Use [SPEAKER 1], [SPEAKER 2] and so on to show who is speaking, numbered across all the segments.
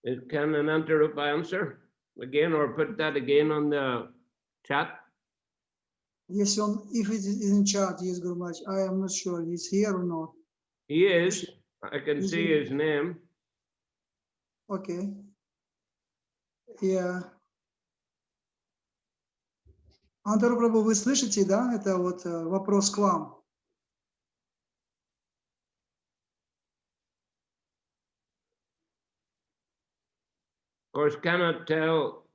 [SPEAKER 1] Can Anantarupa answer again or put that again on the chat?
[SPEAKER 2] Если он, if it is in chat, yes, Guru Maharaj, I am not sure he's here or not.
[SPEAKER 1] He is. I can
[SPEAKER 2] Is
[SPEAKER 1] see
[SPEAKER 2] he?
[SPEAKER 1] his name.
[SPEAKER 2] Okay. Yeah. Антару Прабху, вы слышите, да? Это вот вопрос к вам.
[SPEAKER 1] Of course, cannot tell.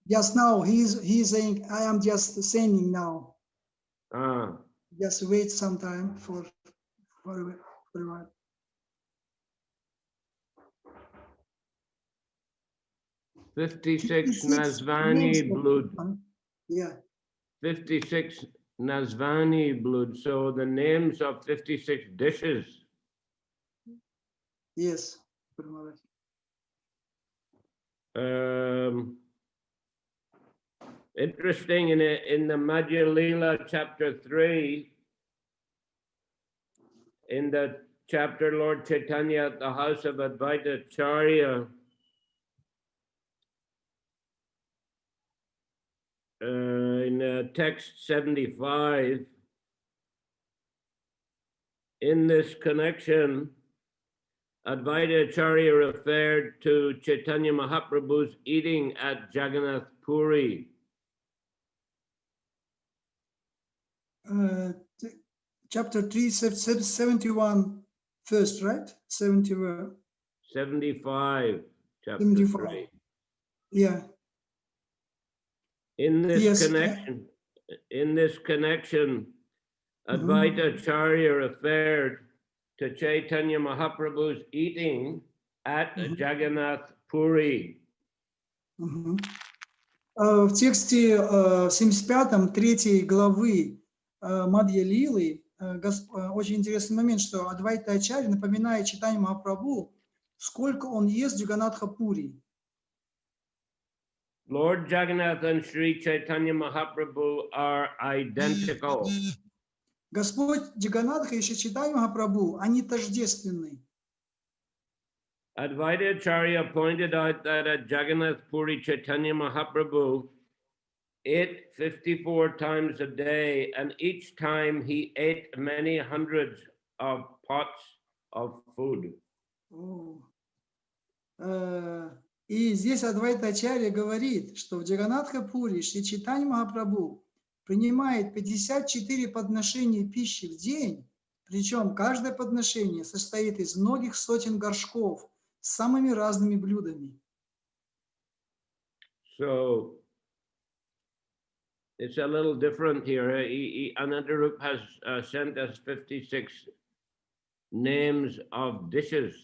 [SPEAKER 2] Just now, he's saying, I am just sending now. Just wait some time for a while.
[SPEAKER 1] $56 Nazvani blood.
[SPEAKER 2] Yeah.
[SPEAKER 1] 56 Nazvani blood. So the names of 56 dishes.
[SPEAKER 2] Yes.
[SPEAKER 1] Interesting in the Madhya Leela chapter 3, in the chapter Lord Chaitanya at the house of Advaita Acharya, in text 75, in this connection, Advaita Acharya referred to Chaitanya Mahaprabhu's eating at Jagannath Puri.
[SPEAKER 2] Chapter 3, 71 first, right? 75.
[SPEAKER 1] Chapter
[SPEAKER 2] 75.
[SPEAKER 1] 3.
[SPEAKER 2] Yeah.
[SPEAKER 1] In this
[SPEAKER 2] Yes.
[SPEAKER 1] connection, Advaita Acharya referred to Chaitanya Mahaprabhu's eating at Jagannath Puri.
[SPEAKER 2] В тексте 75 3 главы Мадья Лилы очень интересный момент, что Адвайта Ачарья напоминает Чайтанье Махапрабху, сколько он ест в Джаганатха Пури.
[SPEAKER 1] Lord Jagannath and Sri Chaitanya Mahaprabhu are identical.
[SPEAKER 2] Господь Джаганатха и Шри Чайтанья Махапрабху, они тождественны.
[SPEAKER 1] Advaita Acharya pointed out that at Jagannath Puri Chaitanya Mahaprabhu ate 54 times a day, and each time he ate many hundreds of pots of food.
[SPEAKER 2] И здесь Адвайта Ачарья говорит, что в Джаганатха Пури Шри Чайтанья Махапрабху принимает 54 подношения пищи в день, причем каждое подношение состоит из многих сотен горшков с самыми разными блюдами.
[SPEAKER 1] So it's a little different here. Anantarup has sent us 56 names of dishes.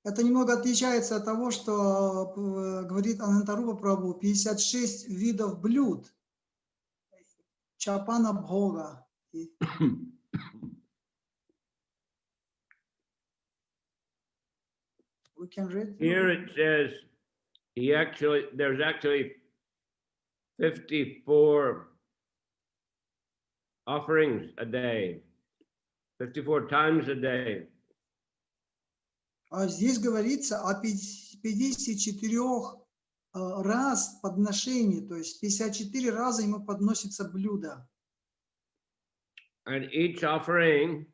[SPEAKER 2] Это немного отличается от того, что говорит Анантарупа Прабху, 56 видов блюд. Чапана Бхога. We can read.
[SPEAKER 1] Here it says there's actually 54 offerings a day, 54 times a day.
[SPEAKER 2] А здесь говорится о 54 раз подношений, то есть 54 раза ему подносится блюдо.
[SPEAKER 1] And each offering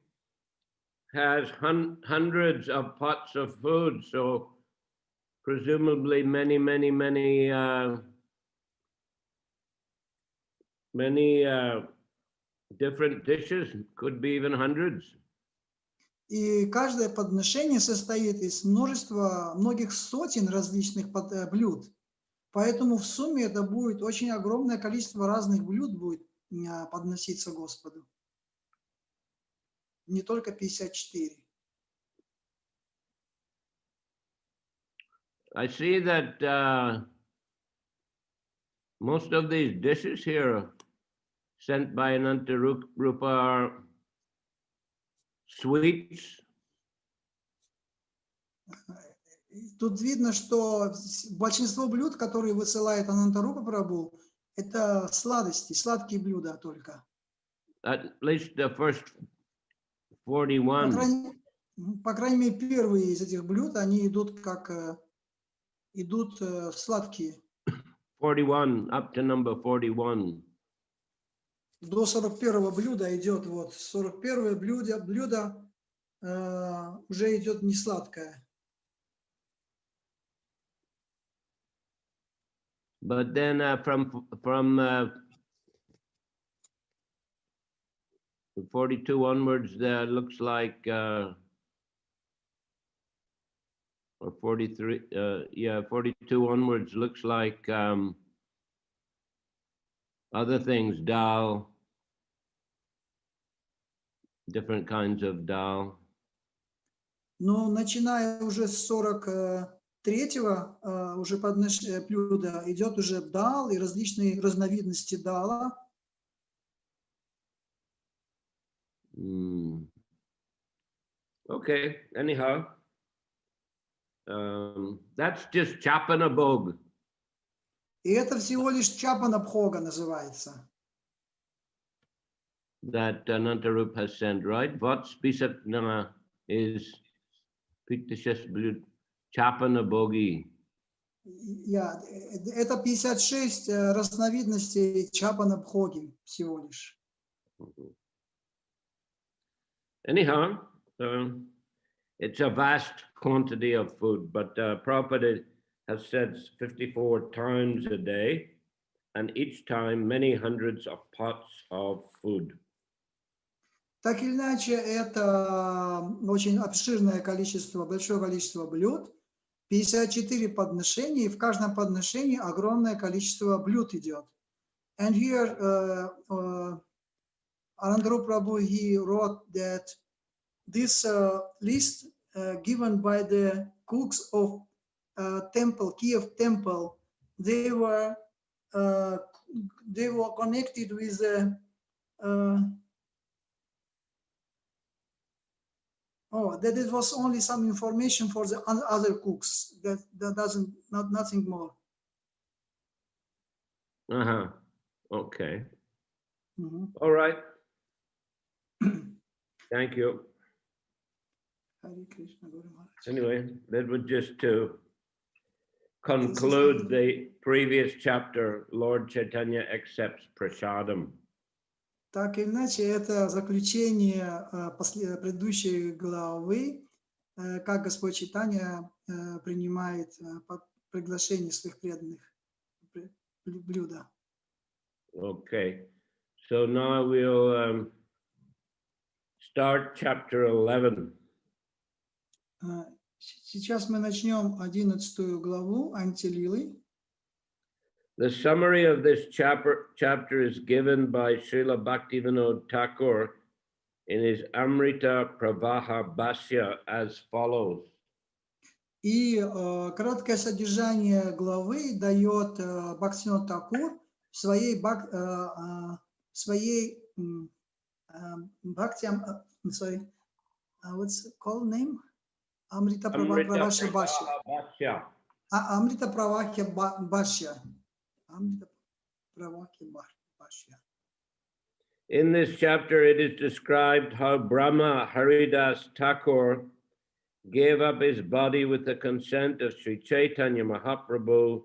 [SPEAKER 1] has hundreds of pots of food, so presumably many different dishes, could be even hundreds.
[SPEAKER 2] И каждое подношение состоит из многих сотен различных блюд. Поэтому в сумме это будет очень огромное количество разных блюд будет подноситься Господу. Не только 54.
[SPEAKER 1] I see that most of these dishes here sent by Anantarupa are sweets.
[SPEAKER 2] Тут видно, что большинство блюд, которые высылает Анантарупа Прабху, это сладости, сладкие блюда только.
[SPEAKER 1] At least the first 41.
[SPEAKER 2] По крайней мере, первые из этих блюд, они идут как идут сладкие.
[SPEAKER 1] 41, up to number 41.
[SPEAKER 2] До 41-го блюда идет, вот, 41-е блюдо уже идет не сладкое.
[SPEAKER 1] But then from 42 onwards, there looks like, or 43, 42 onwards looks like other things, dal, different kinds of dal.
[SPEAKER 2] Но начиная уже с 43-го уже блюда идет уже дал и различные разновидности дала.
[SPEAKER 1] Okay, anyhow, that's just Chapanabhog.
[SPEAKER 2] И это всего лишь Чапанабхога называется.
[SPEAKER 1] That Anantarup has sent, right? What Spisatna is Piktashas Blut Chapanabhogi.
[SPEAKER 2] Это 56 разновидностей Чапанабхоги всего лишь.
[SPEAKER 1] Anyhow, it's a vast quantity of food, but Prabhupada has said 54 times a day, and each time many hundreds of pots of food.
[SPEAKER 2] Так или иначе, это очень обширное количество, большое количество блюд, 54 подношения, и в каждом подношении огромное количество блюд идет. And here, Anandara Prabhu, he wrote that this list given by the cooks of temple, Kiev temple, they were connected with that it was only some information for the other cooks. That doesn't, nothing more.
[SPEAKER 1] Okay.
[SPEAKER 2] Mm-hmm.
[SPEAKER 1] All right. Thank you. Anyway, that was just to conclude the previous chapter. Lord Chaitanya accepts prasadam.
[SPEAKER 2] Так или иначе, это заключение предыдущей главы, как Господь Чайтанья принимает приглашение своих преданных блюда.
[SPEAKER 1] Okay, so now we'll start chapter 11.
[SPEAKER 2] Сейчас мы начнем 11 главу Антилилы.
[SPEAKER 1] The summary of this chapter is given by Srila Bhaktivinoda Thakur in his Amrita Pravaha Bhashya as follows.
[SPEAKER 2] И краткое содержание главы дает Бхактивинода Такур в своей what's it called name? Amrita Pravaha Bhashya. Amrita Pravaha Bhashya.
[SPEAKER 1] In this chapter, it is described how Brahma Haridas Thakur gave up his body with the consent of Sri Chaitanya Mahaprabhu,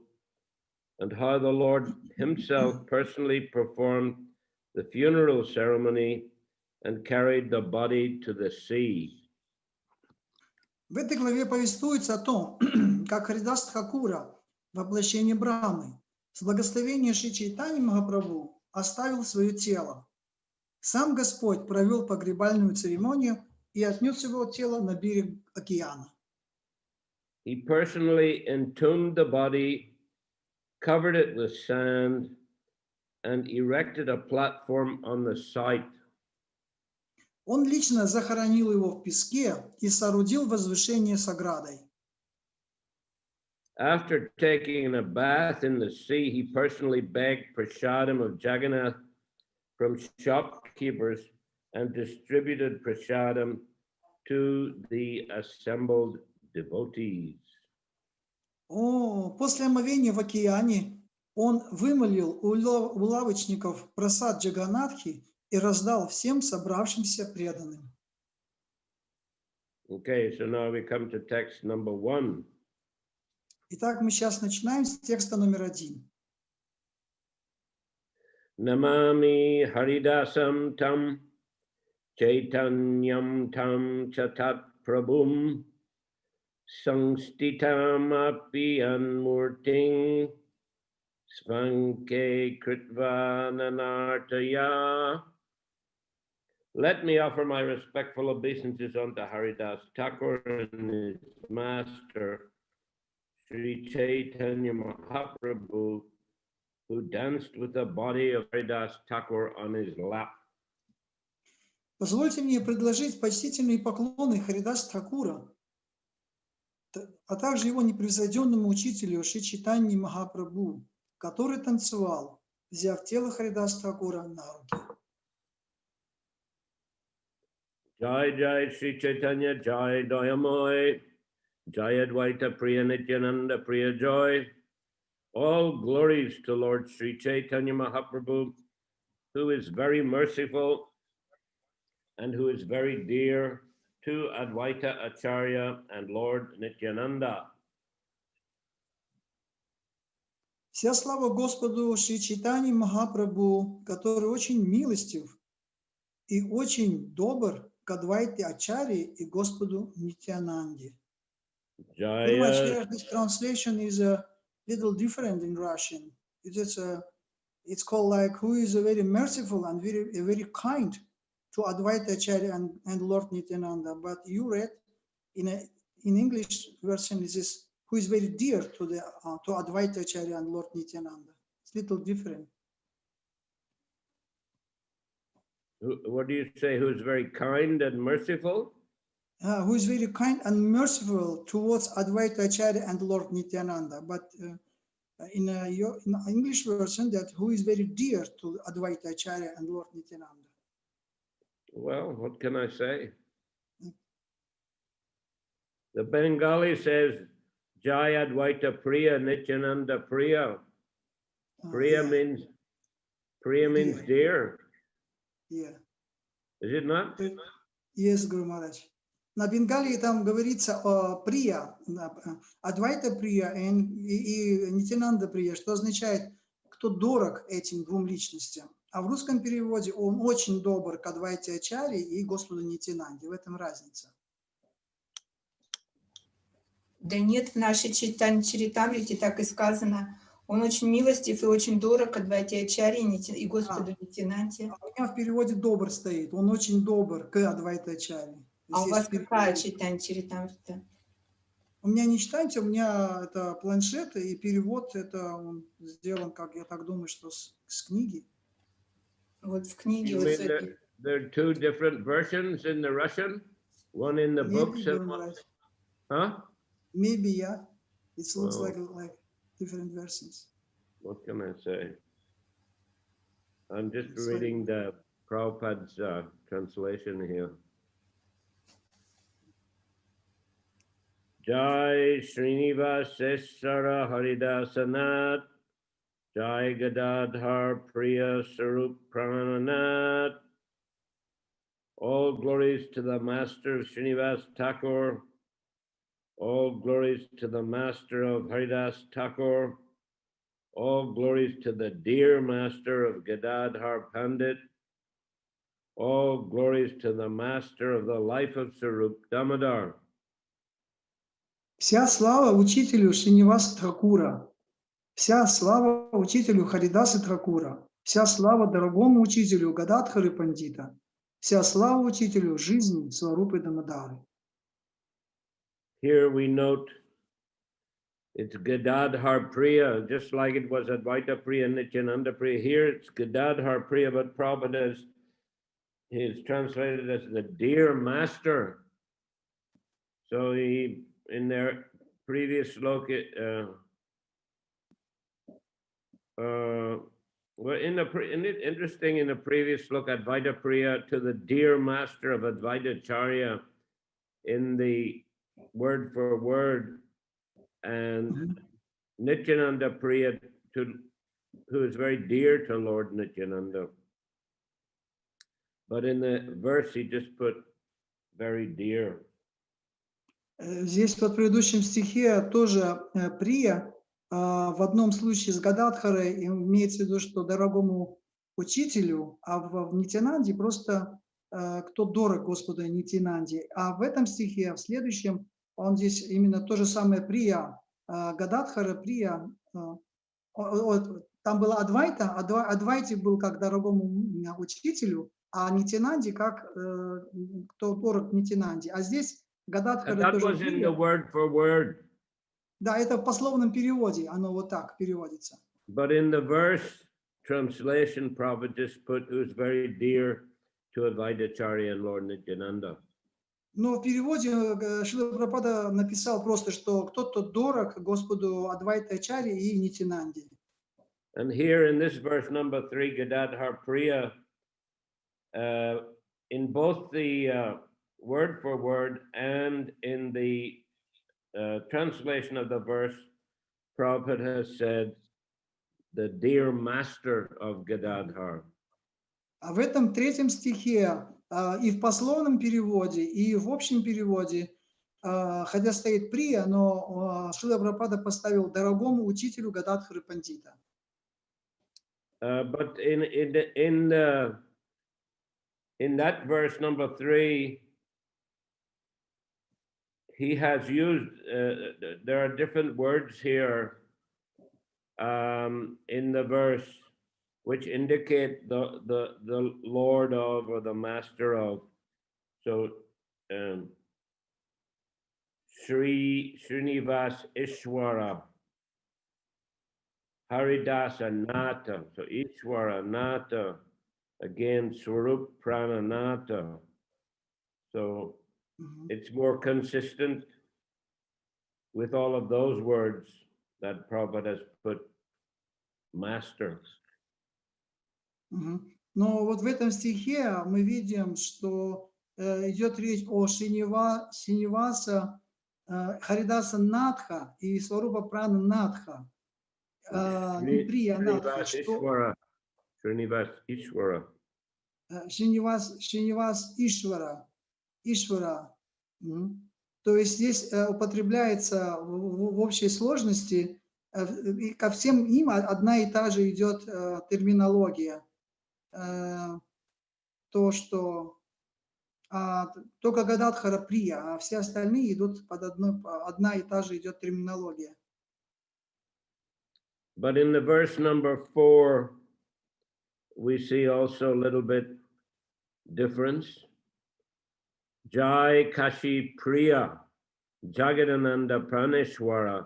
[SPEAKER 1] and how the Lord himself personally performed the funeral ceremony and carried the body to the sea.
[SPEAKER 2] В этой главе повествуется о том, как Харидас Тхакура, воплощение Брахмы, с благословения Шри Чайтаньи Махапрабху оставил свое тело. Сам Господь провел погребальную церемонию и отнес его тело на берег океана.
[SPEAKER 1] He personally entombed the body, covered it with sand, and erected a platform on the site.
[SPEAKER 2] Он лично захоронил его в песке и соорудил возвышение с оградой.
[SPEAKER 1] After taking a bath in the sea, he personally begged prasadam of Jagannath from shopkeepers and distributed prasadam to the assembled devotees.
[SPEAKER 2] После омовения в океане он вымолил у лавочников прасад Джаганатхи и раздал всем собравшимся преданным.
[SPEAKER 1] Okay, so now we come to text number 1.
[SPEAKER 2] Итак, мы сейчас начинаем с текста номер 1.
[SPEAKER 1] Namami Haridasam Tam Chaitanyam Tam Chatat Prabhum Sangstitam Api Anmurting Svanke Kritva Nanartaya. Let me offer my respectful obeisances unto Haridas Thakur and his master, Sri Chaitanya Mahaprabhu, who danced with the body of Haridas Thakur on his lap.
[SPEAKER 2] Позвольте мне предложить почтительные поклоны Харидас Thakura, а также его непревзойденному учителю Шри Чайтаньи Махапрабху, который танцевал, взяв тело Харидас Thakura на руки.
[SPEAKER 1] Jai Jai Sri Chaitanya Jai Dayamoy Jai Advaita Priya Nityananda Priya Joy. All glories to Lord Sri Chaitanya Mahaprabhu, who is very merciful and who is very dear to Advaita Acharya and Lord Nityananda.
[SPEAKER 2] Вся слава Господу Шри Чайтаньи Махапрабху, который очень милостив и очень добр к Адвайте Ачарье и Господу Нитянанде. Very much here, this translation is a little different in Russian. It's called like who is a very merciful and very kind to Advaita Acharya and Lord Nityananda. But you read in English version is who is very dear to Advaita Acharya and Lord Nityananda. It's a little different.
[SPEAKER 1] What do you say? Who is very kind and merciful?
[SPEAKER 2] Who is very kind and merciful towards Advaita Acharya and Lord Nityananda. But in English version, that who is very dear to Advaita Acharya and Lord Nityananda.
[SPEAKER 1] Well, what can I say? The Bengali says, Jai Advaita Priya Nityananda Priya. Priya means dear.
[SPEAKER 2] Yeah.
[SPEAKER 1] Is it not?
[SPEAKER 2] Yes, Guru Maharaj. На Бенгалии там говорится о Прия, Адвайта Прия и Нитянанда Прия, что означает, кто дорог этим двум личностям. А в русском переводе он очень добр к Адвайте Ачарье и Господу Нитянанде. В этом разница.
[SPEAKER 3] Да нет, в нашей Чайтанье Чаритамрите так и сказано. Он очень милостив и очень дорог к Адвайте Ачарье и Господу Нитянанде.
[SPEAKER 2] У меня в переводе добр стоит. Он очень добр к Адвайте Ачарье.
[SPEAKER 3] А у вас какая Чайтанья Чаритамрита?
[SPEAKER 2] У меня не читайте, у меня это планшет, и перевод это он сделан, как я так думаю, что с книги.
[SPEAKER 3] Вот в книге.
[SPEAKER 1] There are two different versions in the Russian, one in the books and one. Huh?
[SPEAKER 2] Maybe, yeah. It looks like different versions.
[SPEAKER 1] What can I say? I'm just reading the Prabhupada's translation here. Jai Srinivaseswara Haridasanat Jai Gadadhar Priya Sarup Prananat. All glories to the Master of Srinivas Thakur. All glories to the Master of Haridas Thakur. All glories to the dear Master of Gadadhar Pandit. All glories to the Master of the life of Sarup Damodar.
[SPEAKER 2] Вся слава учителю Шриниваса Thakura, вся слава учителю Харидаса Thakura, вся слава дорогому учителю Гададхары Пандита, вся слава учителю жизни Сварупы Дамодары.
[SPEAKER 1] Here we note it's Gadadhar Priya, just like it was Advaita Priya, Nityananda Priya. Here it's Gadadhar Priya, but Prabhupada is translated as the dear master. So he, in their previous sloka, interesting in the previous sloka, Advaita Priya to the dear master of Advaita Acharya in the word for word, and Nityananda Priya who is very dear to Lord Nityananda. But in the verse he just put very dear.
[SPEAKER 2] Здесь вот в предыдущем стихе тоже Прия в одном случае с Гададхарой имеется в виду, что дорогому учителю, а в Нитянанде просто кто дорог Господу Нитянанде. А в этом стихе, в следующем, он здесь именно то же самое Прия, Гададхара, Прия. Там была Адвайта, Адвайте был как дорогому учителю, а Нитянанде как кто дорог Нитянанде. А здесь Гададхара
[SPEAKER 1] That
[SPEAKER 2] тоже
[SPEAKER 1] was in the
[SPEAKER 2] Прия.
[SPEAKER 1] word for word.
[SPEAKER 2] Да, это в пословном переводе, оно вот так переводится.
[SPEAKER 1] But in the verse translation, Prabhupada just put who's very dear to Advaita Acharya and Lord Nityananda.
[SPEAKER 2] Но в переводе Шрила Прабхупада написал просто, что кто-то дорог Господу Адвайта Ачарье и Нитянанде.
[SPEAKER 1] And here in this verse number 3, Gadadhar Priya, in both the word for word and in the translation of the verse, Prabhupada has said, the dear master of Gadadhar.
[SPEAKER 2] А в этом третьем стихе и в пословном переводе, и в общем переводе, хотя стоит Прия, но Шрила Прабхупада поставил дорогому учителю Гададхары Пандита.
[SPEAKER 1] But in that verse number 3, he has used, there are different words here in the verse which indicate the Lord of or the Master of. So Srinivas Ishwara, Haridasa Nata. So Ishwara Nata, again Swarup Prananata. So it's more consistent with all of those words that Prabhupada has put master.
[SPEAKER 2] Но вот в этом стихе мы видим, что идет речь о Шиниваса, Харидаса Надха и Сварупа Прана Надха. Не Прия Надха.
[SPEAKER 1] Srinivas Ishwara.
[SPEAKER 2] Шинивас Ишвара. То есть здесь употребляется в общей сложности, и ко всем им одна и та же идет терминология. То, что только Гададхара Прия, а все остальные идут под одна и та же идет терминология.
[SPEAKER 1] But in the verse number 4, we see also a little bit difference. Jai Kashi Priya, Jagadananda Praneshwara,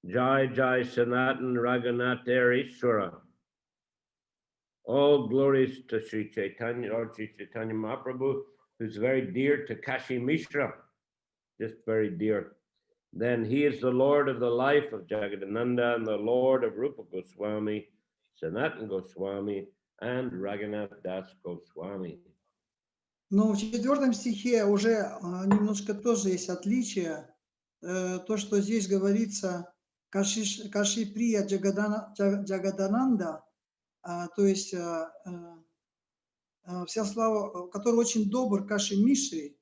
[SPEAKER 1] Jai Jai Sanatan Raghunatha Ishwara. All glories to Sri Chaitanya, Lord Sri Chaitanya Mahaprabhu, who's very dear to Kashi Mishra, just very dear. Then he is the Lord of the life of Jagadananda and the Lord of Rupa Goswami, Sanatan Goswami, and Raghunath Das Goswami.
[SPEAKER 2] Но в 4 стихе уже немножко тоже есть отличие. То, что здесь говорится Каши Прия Джагадананда, то есть вся слава, который очень добр Каши Мишри,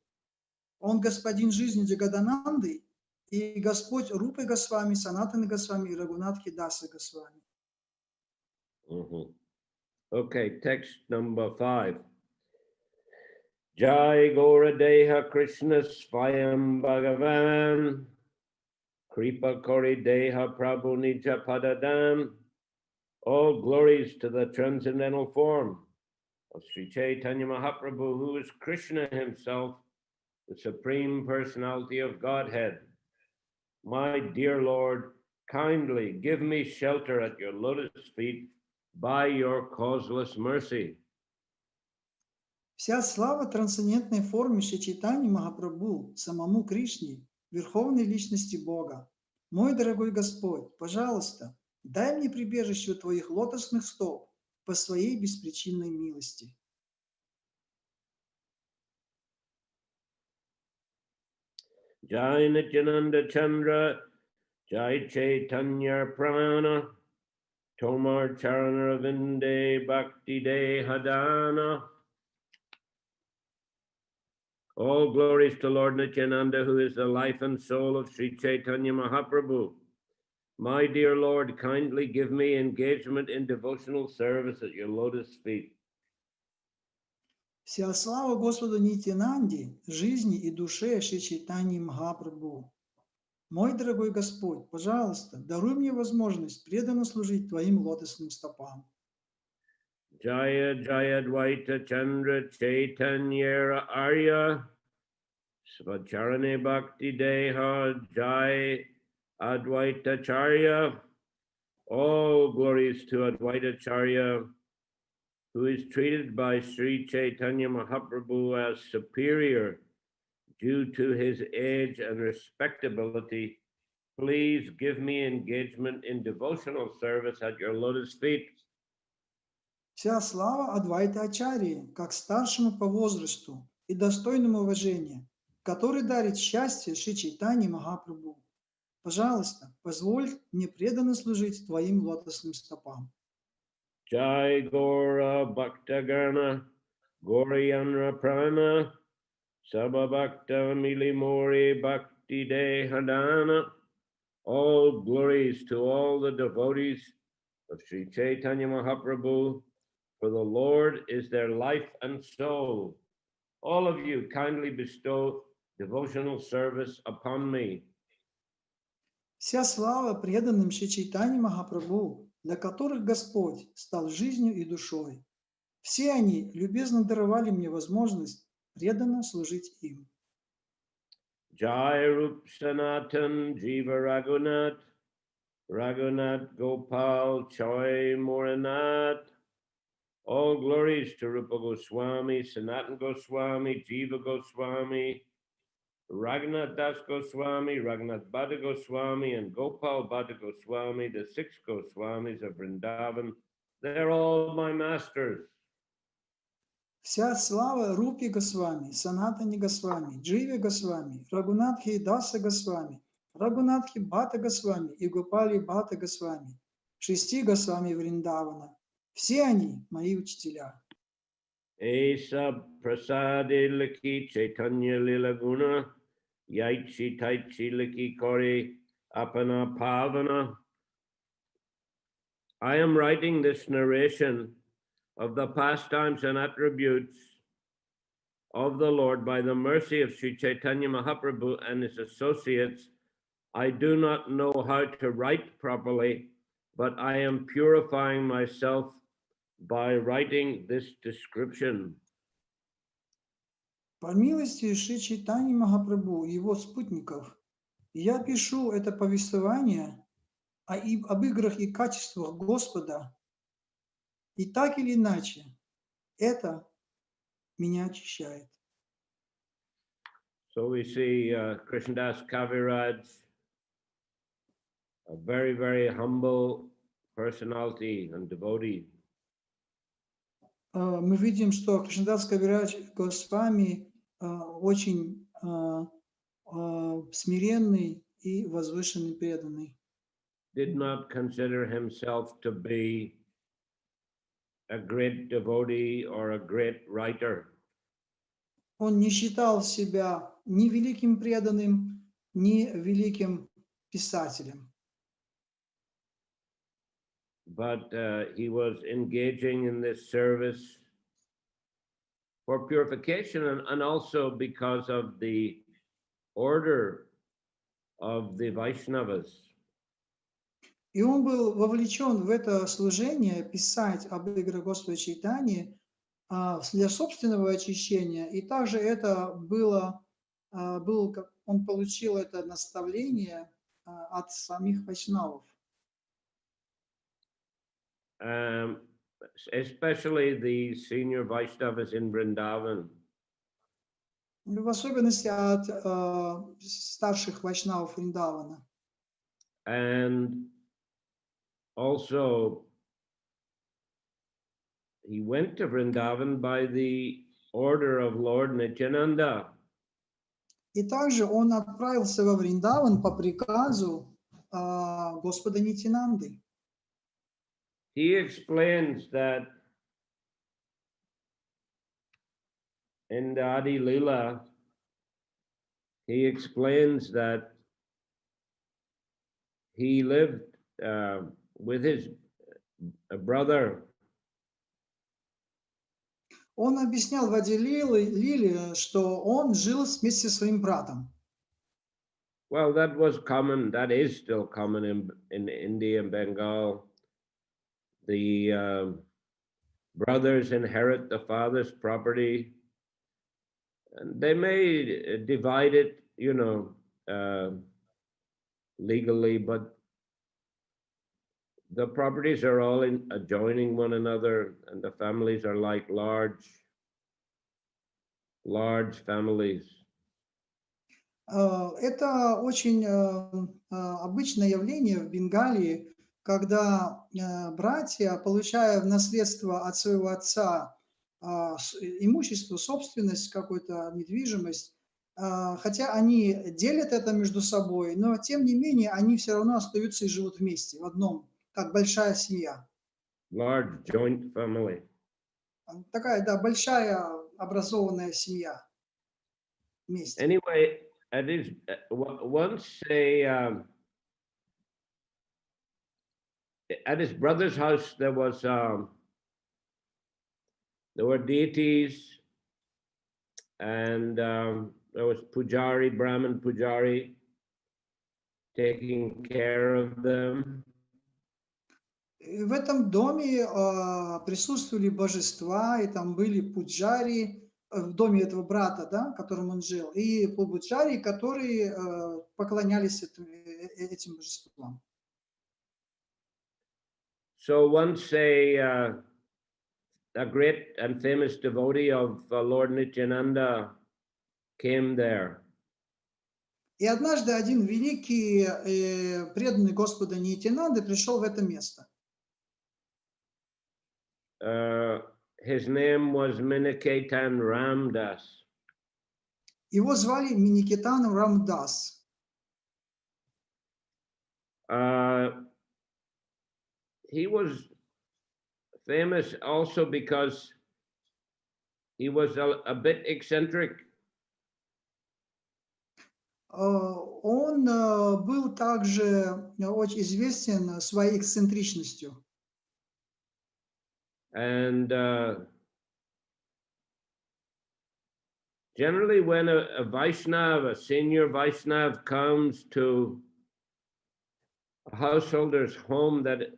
[SPEAKER 2] он господин жизни Джагадананды и Господь Рупы Госвами, Санатаны Госвами и Рагунатхи Даса Госвами.
[SPEAKER 1] Okay, text number 5. Jai Gora Deha Krishna Svayam Bhagavan Kripa Kori Deha Prabhu Nija Padadam. All glories to the transcendental form of Sri Chaitanya Mahaprabhu, who is Krishna himself, the Supreme Personality of Godhead. My dear Lord, kindly give me shelter at your lotus feet by your causeless mercy.
[SPEAKER 2] Вся слава трансцендентной форме Шри Чайтаньи Махапрабху, самому Кришне, Верховной Личности Бога. Мой дорогой Господь, пожалуйста, дай мне прибежище у Твоих лотосных стоп по Своей беспричинной милости.
[SPEAKER 1] Jai Nityananda Chandra, Jai Chaitanya Prana, Tomar Charana Vinde Bhakti De Hadana. All glories to Lord Nityananda, who is the life and soul of Sri Chaitanya Mahaprabhu. My dear Lord, kindly give me engagement in devotional service at your lotus feet.
[SPEAKER 2] Вся слава Господу Нитянанде, жизни и душе Шри Чайтаньи Махапрабху. Мой дорогой Господь, пожалуйста, даруй мне возможность преданно служить Твоим лотосным стопам.
[SPEAKER 1] Jaya Jaya Dvaita Chandra Chaitanya Arya Svacharane Bhakti Deha Jai Advaita Charya. All glories to Advaita Charya, who is treated by Sri Chaitanya Mahaprabhu as superior due to his age and respectability. Please give me engagement in devotional service at your lotus feet.
[SPEAKER 2] Вся слава Адвайта Ачарьи, как старшему по возрасту и достойному уважения, который дарит счастье Шри Чайтаньи Махапрабху. Пожалуйста, позволь мне преданно служить Твоим лотосным стопам.
[SPEAKER 1] Jai Gora Bhaktagana Gauriyanra Prana Sabha Bhakta Milimori Bhakti Dehadana. All glories to all the devotees of Sri Chaitanya Mahaprabhu, for the Lord is their life and soul. All of you kindly bestow devotional service upon me.
[SPEAKER 2] Вся слава преданным Шри Чайтаньи Махапрабху, для которых Господь стал жизнью и душой. Все они любезно даровали мне возможность преданно служить им.
[SPEAKER 1] Jai Rup Sanatan Jiva Raghunath, Raghunath Gopal Choi Moranath. All glories to Rupa Goswami, Sanatan Goswami, Jiva Goswami, Raghunath Das Goswami, Raghunath Bhatta Goswami, and Gopal Bhatta Goswami, the 6 Goswamis of Vrindavan. They're all my masters.
[SPEAKER 2] Вся слава Рупи Госвами, Санатани Госвами, Дживе Госвами, Рагунатхи Даса Госвами, Рагунатхи Бхата Госвами и Гопали Бхата Госвами, 6 Госвами Вриндавана. Все они мои учителя.
[SPEAKER 1] Esa Prasade Liki Chaitanya Lilaguna, Yaichi Taichi Liki Kori Apana Pavana. I am writing this narration of the pastimes and attributes of the Lord by the mercy of Sri Chaitanya Mahaprabhu and his associates. I do not know how to write properly, but I am purifying myself by writing this description.
[SPEAKER 2] По милости Шри Чайтаньи Махапрабху и его спутников, я пишу это повествование об играх и качествах Господа, и так или иначе, это меня очищает.
[SPEAKER 1] So we see Krishnadas Kaviraj, a very, very humble personality and devotee.
[SPEAKER 2] Мы видим, что Кришнадас Кавирадж Госвами очень смиренный и возвышенный преданный.
[SPEAKER 1] Did not consider himself to be a great devotee or a great writer.
[SPEAKER 2] Он не считал себя ни великим преданным, ни великим писателем.
[SPEAKER 1] But he was engaging in this service for purification and also because of the order of the Vaishnavas.
[SPEAKER 2] И он был вовлечен в это служение, писать об играх Господа Чайтаньи для собственного очищения. И также это он получил это наставление от самих вайшнавов.
[SPEAKER 1] Especially the senior Vaishnavas in Vrindavan.
[SPEAKER 2] В особенности от старших вайшнавов Вриндавана.
[SPEAKER 1] And also, he went to Vrindavan by the order of Lord Nityananda.
[SPEAKER 2] И также он отправился во Вриндаван по приказу Господа Нитянанды.
[SPEAKER 1] He explains that in the Adi Lila, he explains that he lived with his brother.
[SPEAKER 2] Он объяснял в Аде Лиле, что он жил вместе со своим братом.
[SPEAKER 1] Well, that was common. That is still common in India and Bengal. The brothers inherit the father's property, and they may divide it, legally, but the properties are all adjoining one another, and the families are like large families.
[SPEAKER 2] Это очень обычное явление в Бенгалии, когда братья, получая в наследство от своего отца имущество, собственность, какую-то недвижимость, хотя они делят это между собой, но тем не менее они все равно остаются и живут вместе, в одном, как большая семья.
[SPEAKER 1] Large joint family.
[SPEAKER 2] Такая, да, большая образованная семья вместе.
[SPEAKER 1] Anyway, it is once at his brother's house there were deities, and there was Pujari, Brahmin Pujari, taking care of them.
[SPEAKER 2] В этом доме присутствовали божества, и там были пуджари в доме этого брата, да, в котором он жил, и пуджари, которые поклонялись этим божествам.
[SPEAKER 1] So once a great and famous devotee of Lord Nityananda came there.
[SPEAKER 2] И однажды один великий преданный Господа Нитянанды пришел в это место.
[SPEAKER 1] His name was Miniketan Ramdas.
[SPEAKER 2] Его звали Миникетан Рамдас.
[SPEAKER 1] He was famous also because he was a bit eccentric.
[SPEAKER 2] Он был также очень известен своей эксцентричностью.
[SPEAKER 1] And generally when a Vaishnava, a senior Vaishnava comes to a householder's home, that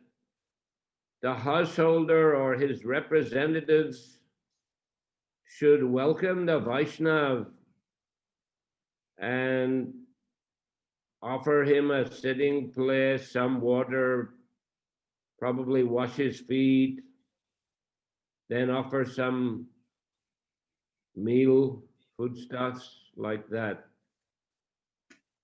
[SPEAKER 1] the householder or his representatives should welcome the Vaishnava and offer him a sitting place, some water, probably wash his feet, then offer some meal, foodstuffs, like that.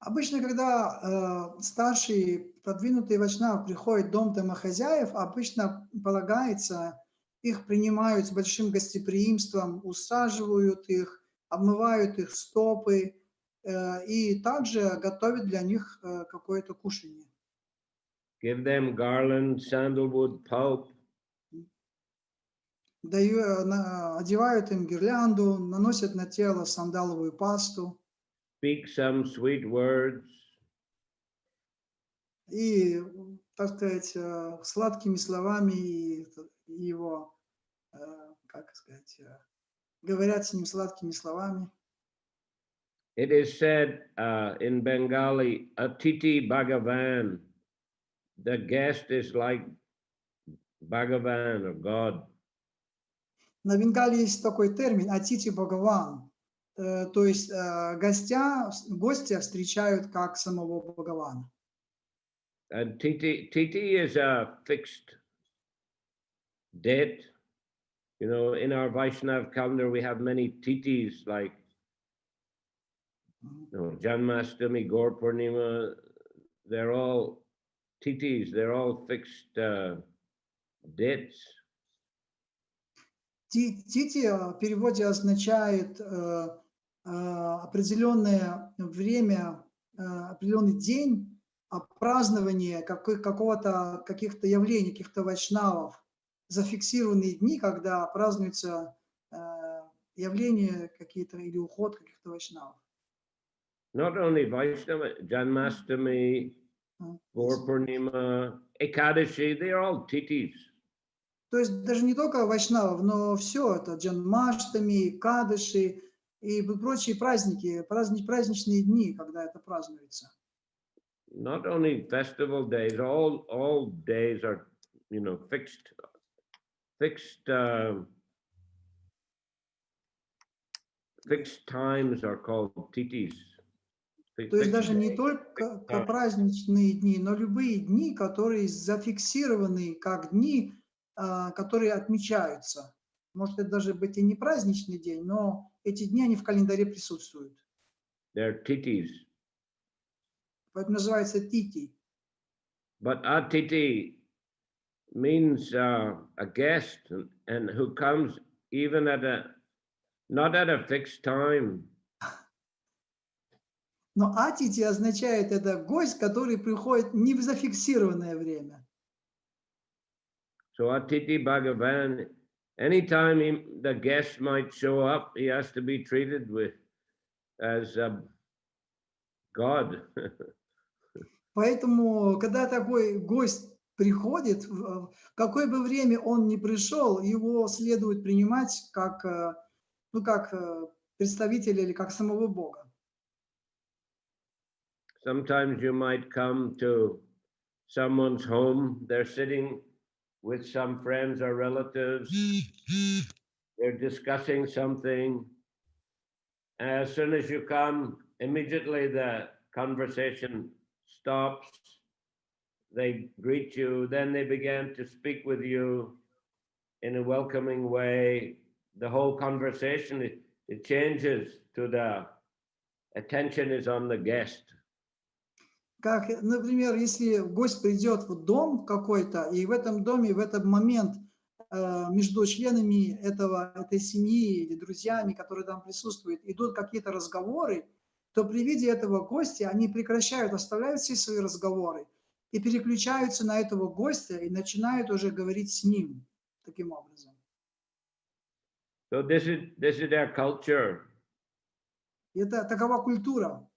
[SPEAKER 2] Обычно, когда старший продвинутый вайшнав приходит в дом домохозяев, обычно полагается, их принимают с большим гостеприимством, усаживают их, обмывают их стопы и также готовят для них какое-то кушанье.
[SPEAKER 1] Give them garland, sandalwood pulp.
[SPEAKER 2] Одевают им гирлянду, наносят на тело сандаловую пасту.
[SPEAKER 1] Speak some sweet words.
[SPEAKER 2] И, так сказать, сладкими словами его, как сказать, говорят с ним сладкими словами.
[SPEAKER 1] It is said in Bengali, Atiti Bhagavan, the guest is like Bhagavan or God.
[SPEAKER 2] На Бенгале есть такой термин «атити Бхагаван», то есть гостя встречают как самого Бхагавана.
[SPEAKER 1] And Titi is a fixed date. You know, in our Vaishnav calendar, we have many titis like Janmashtami, Gaur Purnima. They're all titis. They're all fixed dates.
[SPEAKER 2] Тити в переводе означает определенное время, определенный день празднования каких-то явлений, каких-то вайшнавов, зафиксированные дни, когда празднуются явления какие-то или уход каких-то вайшнавов.
[SPEAKER 1] Not only Vaishnava, Janmashtami, Gaur-Purnima, Ekadashi, they are all titis.
[SPEAKER 2] То есть даже не только вайшнавов, но все это Джанмаштами, Кадыши и прочие праздники, праздничные дни, когда это празднуется.
[SPEAKER 1] Not only festival days, all days are, fixed times are called titis.
[SPEAKER 2] То есть даже не только праздничные дни, но любые дни, которые зафиксированы как дни, которые отмечаются. Может, это даже быть и не праздничный день, но эти дни, они в календаре присутствуют.
[SPEAKER 1] They're titis.
[SPEAKER 2] Поэтому называется тити.
[SPEAKER 1] But atiti means a guest and who comes even not at a fixed time.
[SPEAKER 2] Но атити означает это гость, который приходит не в зафиксированное время.
[SPEAKER 1] So Atiti Bhagavan, anytime the guest might show up, he has to be treated as a God.
[SPEAKER 2] Поэтому, когда такой гость приходит, в какое бы время он ни пришел, его следует принимать как представителя или как самого Бога.
[SPEAKER 1] Sometimes you might come to someone's home, they're sitting with some friends or relatives, they're discussing something. As soon as you come, immediately the conversation stops, they greet you, then they begin to speak with you in a welcoming way. The whole conversation, it changes to the attention is on the guest.
[SPEAKER 2] Как, например, если гость придет в дом какой-то, и в этом доме, в этот момент между членами этой семьи или друзьями, которые там присутствуют, идут какие-то разговоры, то при виде этого гостя они прекращают, оставляют все свои разговоры и переключаются на этого гостя и начинают уже говорить с ним таким образом.
[SPEAKER 1] So this is their culture.
[SPEAKER 2] Это такова культура.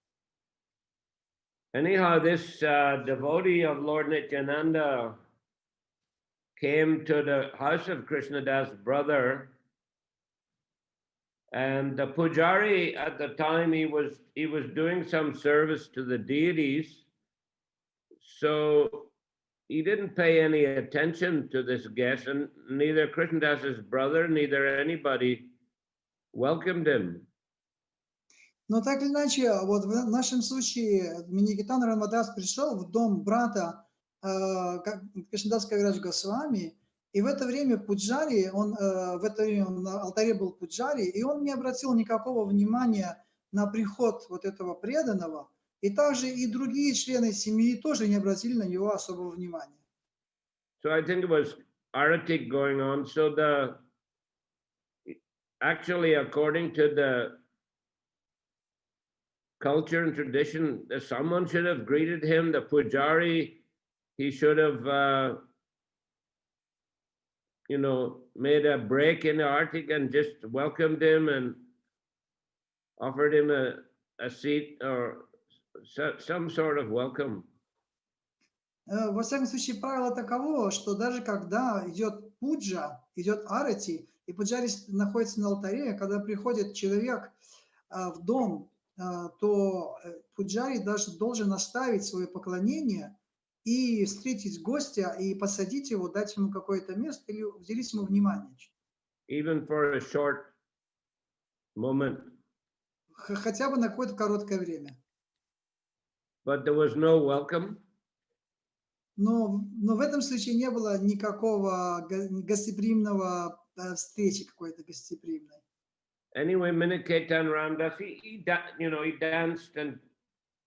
[SPEAKER 1] Anyhow, this devotee of Lord Nityananda came to the house of Krishnadas' brother, and the pujari at the time he was doing some service to the deities, so he didn't pay any attention to this guest, and neither Krishnadas' brother, neither anybody welcomed him.
[SPEAKER 2] Но так или иначе, вот в нашем случае Никитан Рамадас пришел в дом брата Кришнадас Кавирадж Госвами, и в это время пуджари, в это время на алтаре был пуджари, и он не обратил никакого внимания на приход вот этого преданного, и также и другие члены семьи тоже не обратили на него особого внимания.
[SPEAKER 1] So I think it was arati going on. So actually, according to the culture and tradition, someone should have greeted him, the pujari, he should have, made a break in the artik and just welcomed him and offered him a seat or some sort of welcome.
[SPEAKER 2] Во всяком случае, правило таково, что даже когда идет пуджа, идет арати, и пуджари находится на алтаре, когда приходит человек в дом, то пуджари даже должен оставить свое поклонение и встретить гостя, и посадить его, дать ему какое-то место или уделить ему внимание.
[SPEAKER 1] Even for a short moment.
[SPEAKER 2] Хотя бы на какое-то короткое время.
[SPEAKER 1] But there was no welcome.
[SPEAKER 2] Но в этом случае не было никакого гостеприимного встречи какой-то гостеприимной.
[SPEAKER 1] Anyway, Miniketan Ramdas, he danced and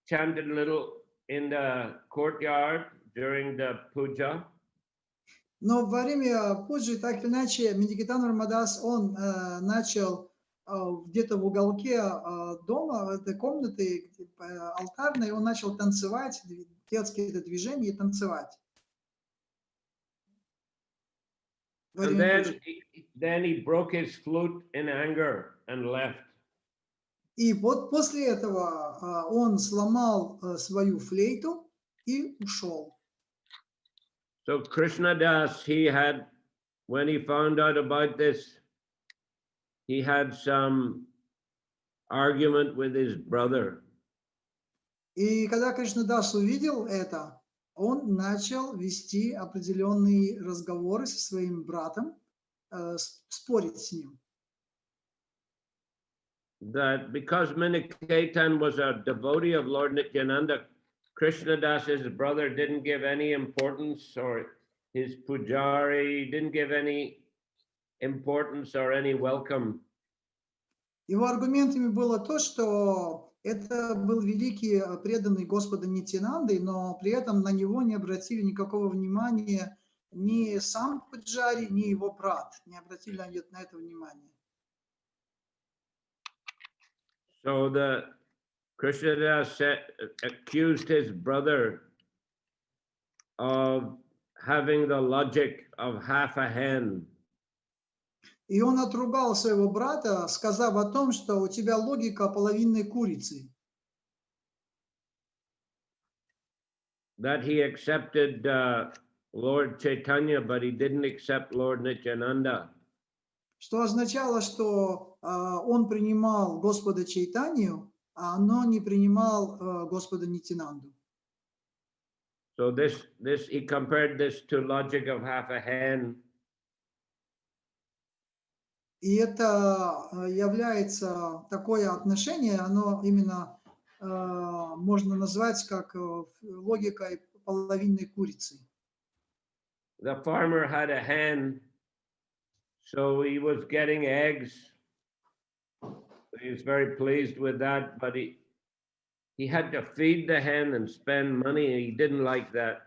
[SPEAKER 1] chanted a little in the courtyard during the puja.
[SPEAKER 2] Но во время пуджи, так или иначе, Миникитан Рамадас, он начал где-то в уголке дома, этой комнаты алтарной, он начал танцевать, делать какие-то движения и танцевать.
[SPEAKER 1] And then he broke his flute in anger and left.
[SPEAKER 2] И вот после этого он сломал свою флейту и ушел.
[SPEAKER 1] So Krishna Das, he had, when he found out about this, he had some argument with his brother.
[SPEAKER 2] И когда Кришнадас увидел это, он начал вести определенные разговоры со своим братом, спорить с ним.
[SPEAKER 1] That because Minikaitan was a devotee of Lord Nityananda, Krishnadas's brother didn't give any importance, or his pujari didn't give any importance or any welcome.
[SPEAKER 2] Его аргументами было то, что это был великий преданный Господа Нитянанды, но при этом на него не обратили никакого внимания ни сам Пуджари, ни его брат, не обратили на это внимания.
[SPEAKER 1] So the Krishnadas accused his brother of having the logic of half a hen.
[SPEAKER 2] И он отругал своего брата, сказав о том, что у тебя логика половинной курицы.
[SPEAKER 1] That he accepted Lord Chaitanya, but he didn't accept Lord Nityananda.
[SPEAKER 2] Что означало, что он принимал Господа Чайтанью, но не принимал Господа Нитянанду.
[SPEAKER 1] So he compared this to logic of half a hen.
[SPEAKER 2] И это является такое отношение, оно именно можно назвать как логикой половинной курицы.
[SPEAKER 1] The farmer had a hen, so he was getting eggs. He was very pleased with that, but he had to feed the hen and spend money, and he didn't like that.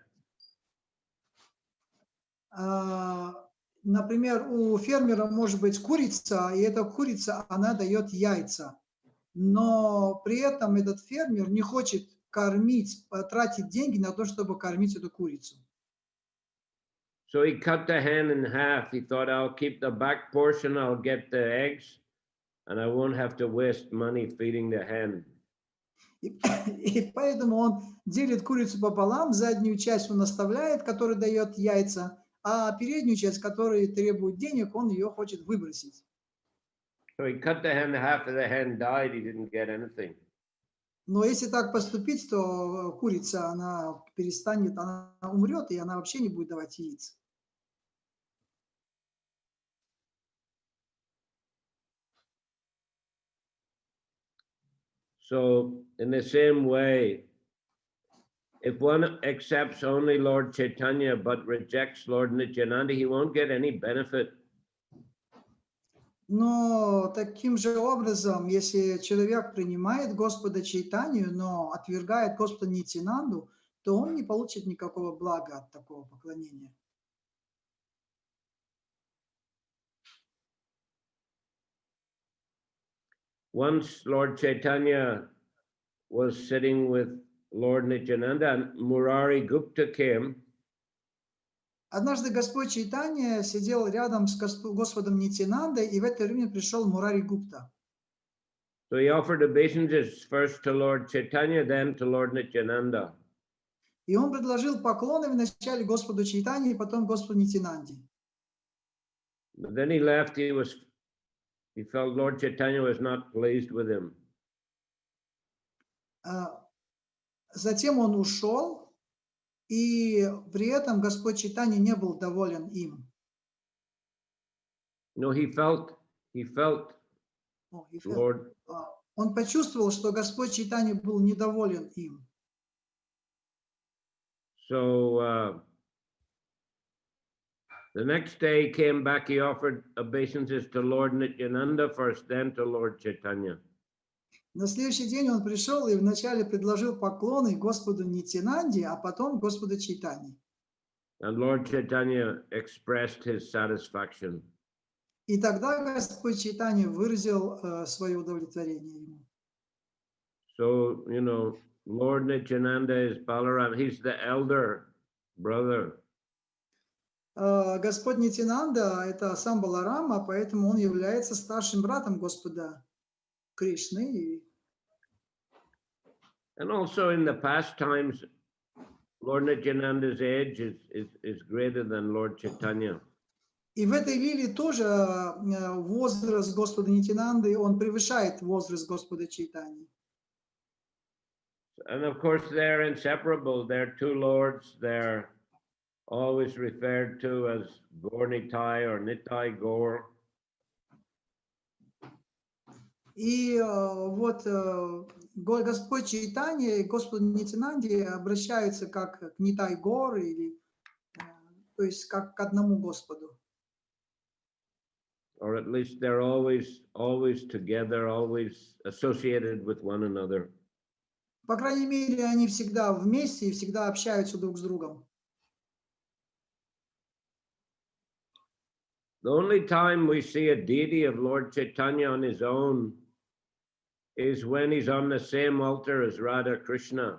[SPEAKER 2] Например, у фермера может быть курица, и эта курица, она дает яйца. Но при этом этот фермер не хочет кормить, тратить деньги на то, чтобы кормить эту курицу.
[SPEAKER 1] So he cut the hen in half. He thought, I'll keep the back portion, I'll get the eggs, and I won't have to waste money feeding the hen.
[SPEAKER 2] И поэтому он делит курицу пополам, заднюю часть он оставляет, которая дает яйца, а переднюю часть, которая требует денег, он ее хочет выбросить.
[SPEAKER 1] So he cut the hen, half of the hen died, he didn't get anything.
[SPEAKER 2] Но если так поступить, то курица, она перестанет, она умрет, и она вообще не будет давать яиц.
[SPEAKER 1] So in the same way, if one accepts only Lord Chaitanya but rejects Lord Nityananda, he won't get any benefit.
[SPEAKER 2] Но таким же образом, если человек принимает Господа Чайтанью, но отвергает Господа Нитянанду, то он не получит никакого блага от такого поклонения.
[SPEAKER 1] Once Lord Chaitanya was sitting with Lord Nityananda and Murari Gupta came.
[SPEAKER 2] Однажды Господь Чайтанья сидел рядом с Господом Нитянандой, и в это время пришел Мурари Гупта.
[SPEAKER 1] So he offered obeisances first to Lord Chaitanya, then to Lord Nityananda.
[SPEAKER 2] И он предложил поклоны вначале Господу Чайтанье, потом Господу Нитянанде.
[SPEAKER 1] But then he left. He felt Lord Chaitanya was not pleased with him.
[SPEAKER 2] Затем он ушел, и при этом Господь Чайтанья не был доволен им.
[SPEAKER 1] No, he felt Lord.
[SPEAKER 2] Он почувствовал, что Господь Чайтанья был недоволен им.
[SPEAKER 1] So the next day he came back. He offered obeisances to Lord Nityananda first, then to Lord Chaitanya.
[SPEAKER 2] На следующий день он пришел и вначале предложил поклоны Господу Нитянанде, а потом Господу Чайтанье.
[SPEAKER 1] And Lord Chaitanya expressed his satisfaction.
[SPEAKER 2] И тогда Господь Чайтанья выразил свое удовлетворение ему.
[SPEAKER 1] So, Lord Nityananda is Balaram. He's the elder brother.
[SPEAKER 2] Господь Нитянанда – это сам Баларама, поэтому он является старшим братом Господа Кришны.
[SPEAKER 1] And also in the past times, Lord Nityananda's age is greater than Lord Chaitanya.
[SPEAKER 2] И в этой лиле тоже возраст Господа Нитянанды, он превышает возраст Господа Чайтаньи.
[SPEAKER 1] And of course, they're inseparable. They're two lords. They're always referred to as Gaur Nitai or Nitai Gaur.
[SPEAKER 2] И вот Господь Чайтанья и Господу Нитянанде обращаются как к Нитай Гор, или, то есть как к одному Господу.
[SPEAKER 1] Or at least they're always together, always associated with one another.
[SPEAKER 2] По крайней мере, они всегда вместе и всегда общаются друг с другом.
[SPEAKER 1] The only time we see a deity of Lord Chaitanya on his own is when he's on the same altar as Radha Krishna.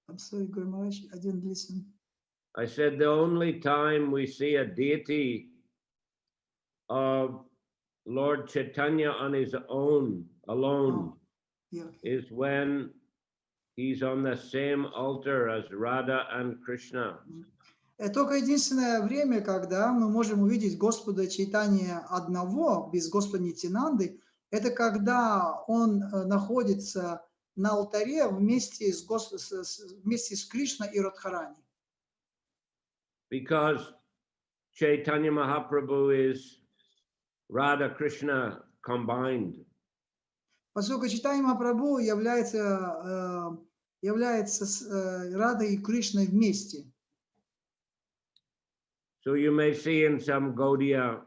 [SPEAKER 2] I'm sorry, Guru Maharaj, I didn't listen.
[SPEAKER 1] I said the only time we see a deity of Lord Chaitanya on his own, alone,
[SPEAKER 2] Yeah.
[SPEAKER 1] is when he's on the same altar as Radha and Krishna.
[SPEAKER 2] Только единственное время, когда мы можем увидеть Господа Чайтанья одного, без Господа Нитянанды, это когда он находится на алтаре вместе с Кришной и Радхарани.
[SPEAKER 1] Because Chaitanya Mahaprabhu is Radha Krishna combined.
[SPEAKER 2] Поскольку Чайтанья Махапрабху является Радой и Кришной вместе.
[SPEAKER 1] So you may see in some Gaudiya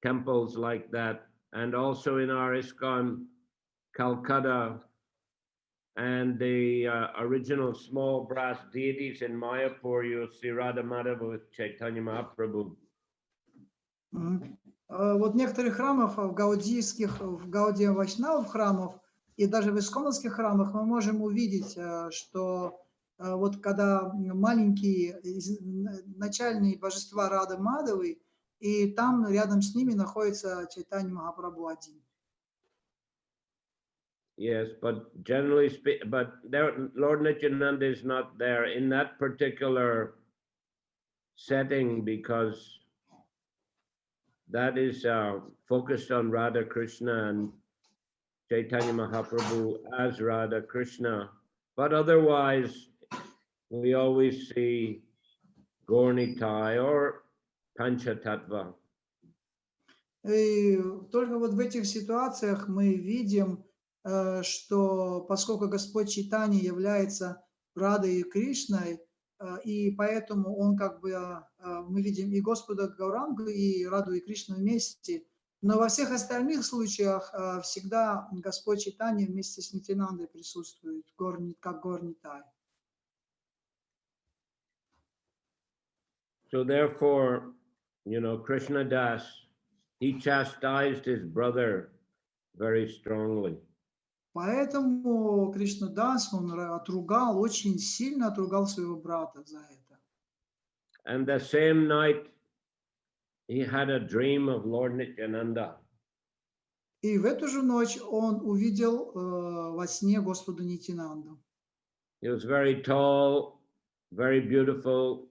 [SPEAKER 1] temples like that, and also in our ISKCON Calcutta, and the original small brass deities in Mayapur, you'll see Radha Madhava with Chaitanya Mahaprabhu.
[SPEAKER 2] Вот в некоторых храмах, в Гаудия Вайшнав храмах и даже в исконовских храмах мы можем увидеть, что вот когда маленькие начальные божества Рады Мадхавы, и там рядом с ними находится Чайтанья Махапрабху один.
[SPEAKER 1] Yes, but generally speaking, but Lord Nityananda is not there in that particular setting because that is focused on Radha Krishna and Chaitanya Mahaprabhu as Radha Krishna. But otherwise, we always see Gaur Nitai or Panchatattva.
[SPEAKER 2] И только вот в этих ситуациях мы видим, что поскольку Господь Чайтанья является Радой и Кришной, и поэтому он как бы, мы видим и Господа Гаурангу, и Раду и Кришну вместе, но во всех остальных случаях всегда Господь Чайтанья вместе с Нитянандой присутствует, как Гор Нитай.
[SPEAKER 1] So therefore, Krishna Das, he chastised his brother very strongly.
[SPEAKER 2] Поэтому Кришнадас, он очень сильно отругал своего брата за это.
[SPEAKER 1] And the same night, he had a dream of Lord Nityananda.
[SPEAKER 2] И в эту же ночь он увидел во сне Господа Нитянанду.
[SPEAKER 1] He was very tall, very beautiful.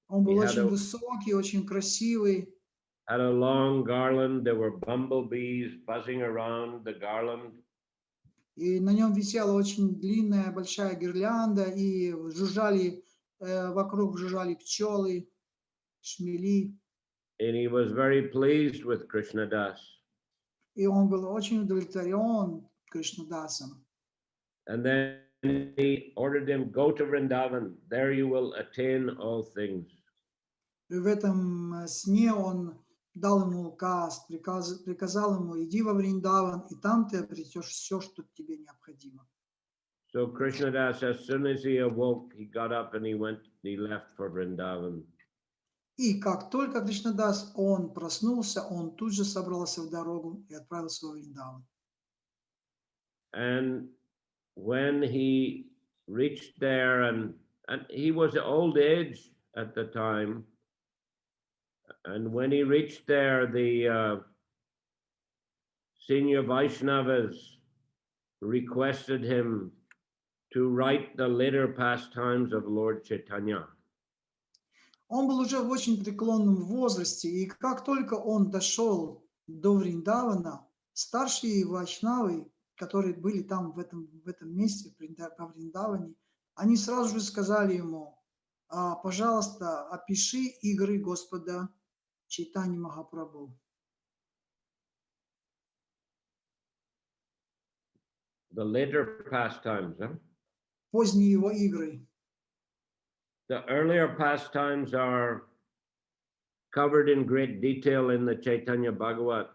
[SPEAKER 2] Он был очень высокий, очень красивый.
[SPEAKER 1] Had a long garland. There were bumblebees buzzing around the garland.
[SPEAKER 2] И на нем висела очень длинная, большая гирлянда, и вокруг жужжали пчелы, шмели.
[SPEAKER 1] And he was very pleased with Krishna Das.
[SPEAKER 2] И он был очень удовлетворен Кришнадасом.
[SPEAKER 1] And then he ordered him, go to Vrindavan. There you will attain all things.
[SPEAKER 2] И в этом сне он дал ему указ, приказал ему, иди во Вриндаван, и там ты обретешь все, что тебе необходимо.
[SPEAKER 1] So Krishna Das, as soon as he awoke, he got up and he left for Vrindavan.
[SPEAKER 2] И как только Кришнадас, он проснулся, он тут же собрался в дорогу и отправился во Вриндаван.
[SPEAKER 1] And when he reached there, and he was old age at the time, And when he reached there, the senior Vaishnavas requested him to write the later pastimes of Lord Chaitanya.
[SPEAKER 2] Он был уже в очень преклонном возрасте, и как только он дошел до Вриндавана, старшие вайшнавы, которые были там в этом месте, по Вриндаване, они сразу же сказали ему: пожалуйста, опиши игры Господа Чайтаньи Махапрабху.
[SPEAKER 1] The later pastimes, huh?
[SPEAKER 2] Поздние его игры.
[SPEAKER 1] The earlier pastimes are covered in great detail in the Chaitanya Bhagavat.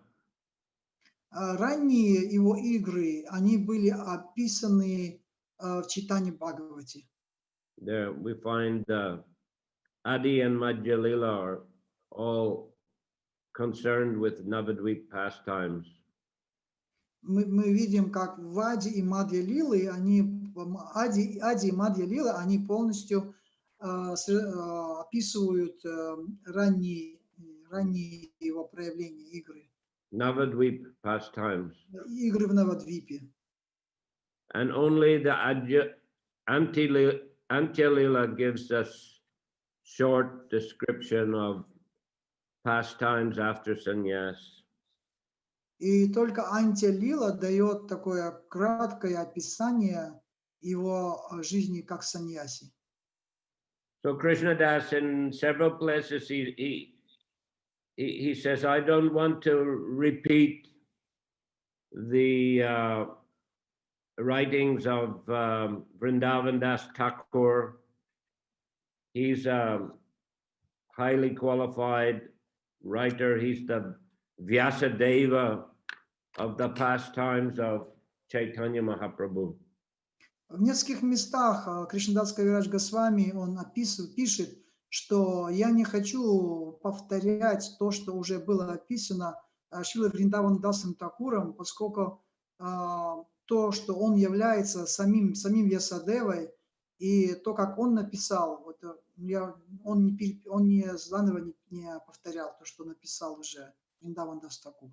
[SPEAKER 2] Ранние его игры, они были описаны в Чайтанье Бхагавате.
[SPEAKER 1] There we find Adi and Madhya Lila are all concerned with Navadvip pastimes.
[SPEAKER 2] Мы видим, как в Ади и Мадья Лилы, Ади и Мадья Лила, они полностью описывают ранние его проявления, игры.
[SPEAKER 1] Navadvip pastimes.
[SPEAKER 2] Игры в Навадвипе.
[SPEAKER 1] And only the Antya Lila gives us short description of pastimes after sannyas.
[SPEAKER 2] И только Антья Лила дает такое краткое описание его жизни как саньяси.
[SPEAKER 1] So Krishna Das in several places he says, I don't want to repeat the writings of Vrindavan Das Thakur. He's a highly qualified writer. He's the Vyasadeva of the pastimes of Chaitanya Mahaprabhu.
[SPEAKER 2] В нескольких местах Кришнадас Кавирадж Госвами он пишет, что я не хочу повторять то, что уже было описано Шрилой Вриндаван Дасом Такуром, поскольку то, что он является самим Вьясадевой, и то, как он написал, он не заново не повторял то, что написал уже Вриндаван Дас Такур.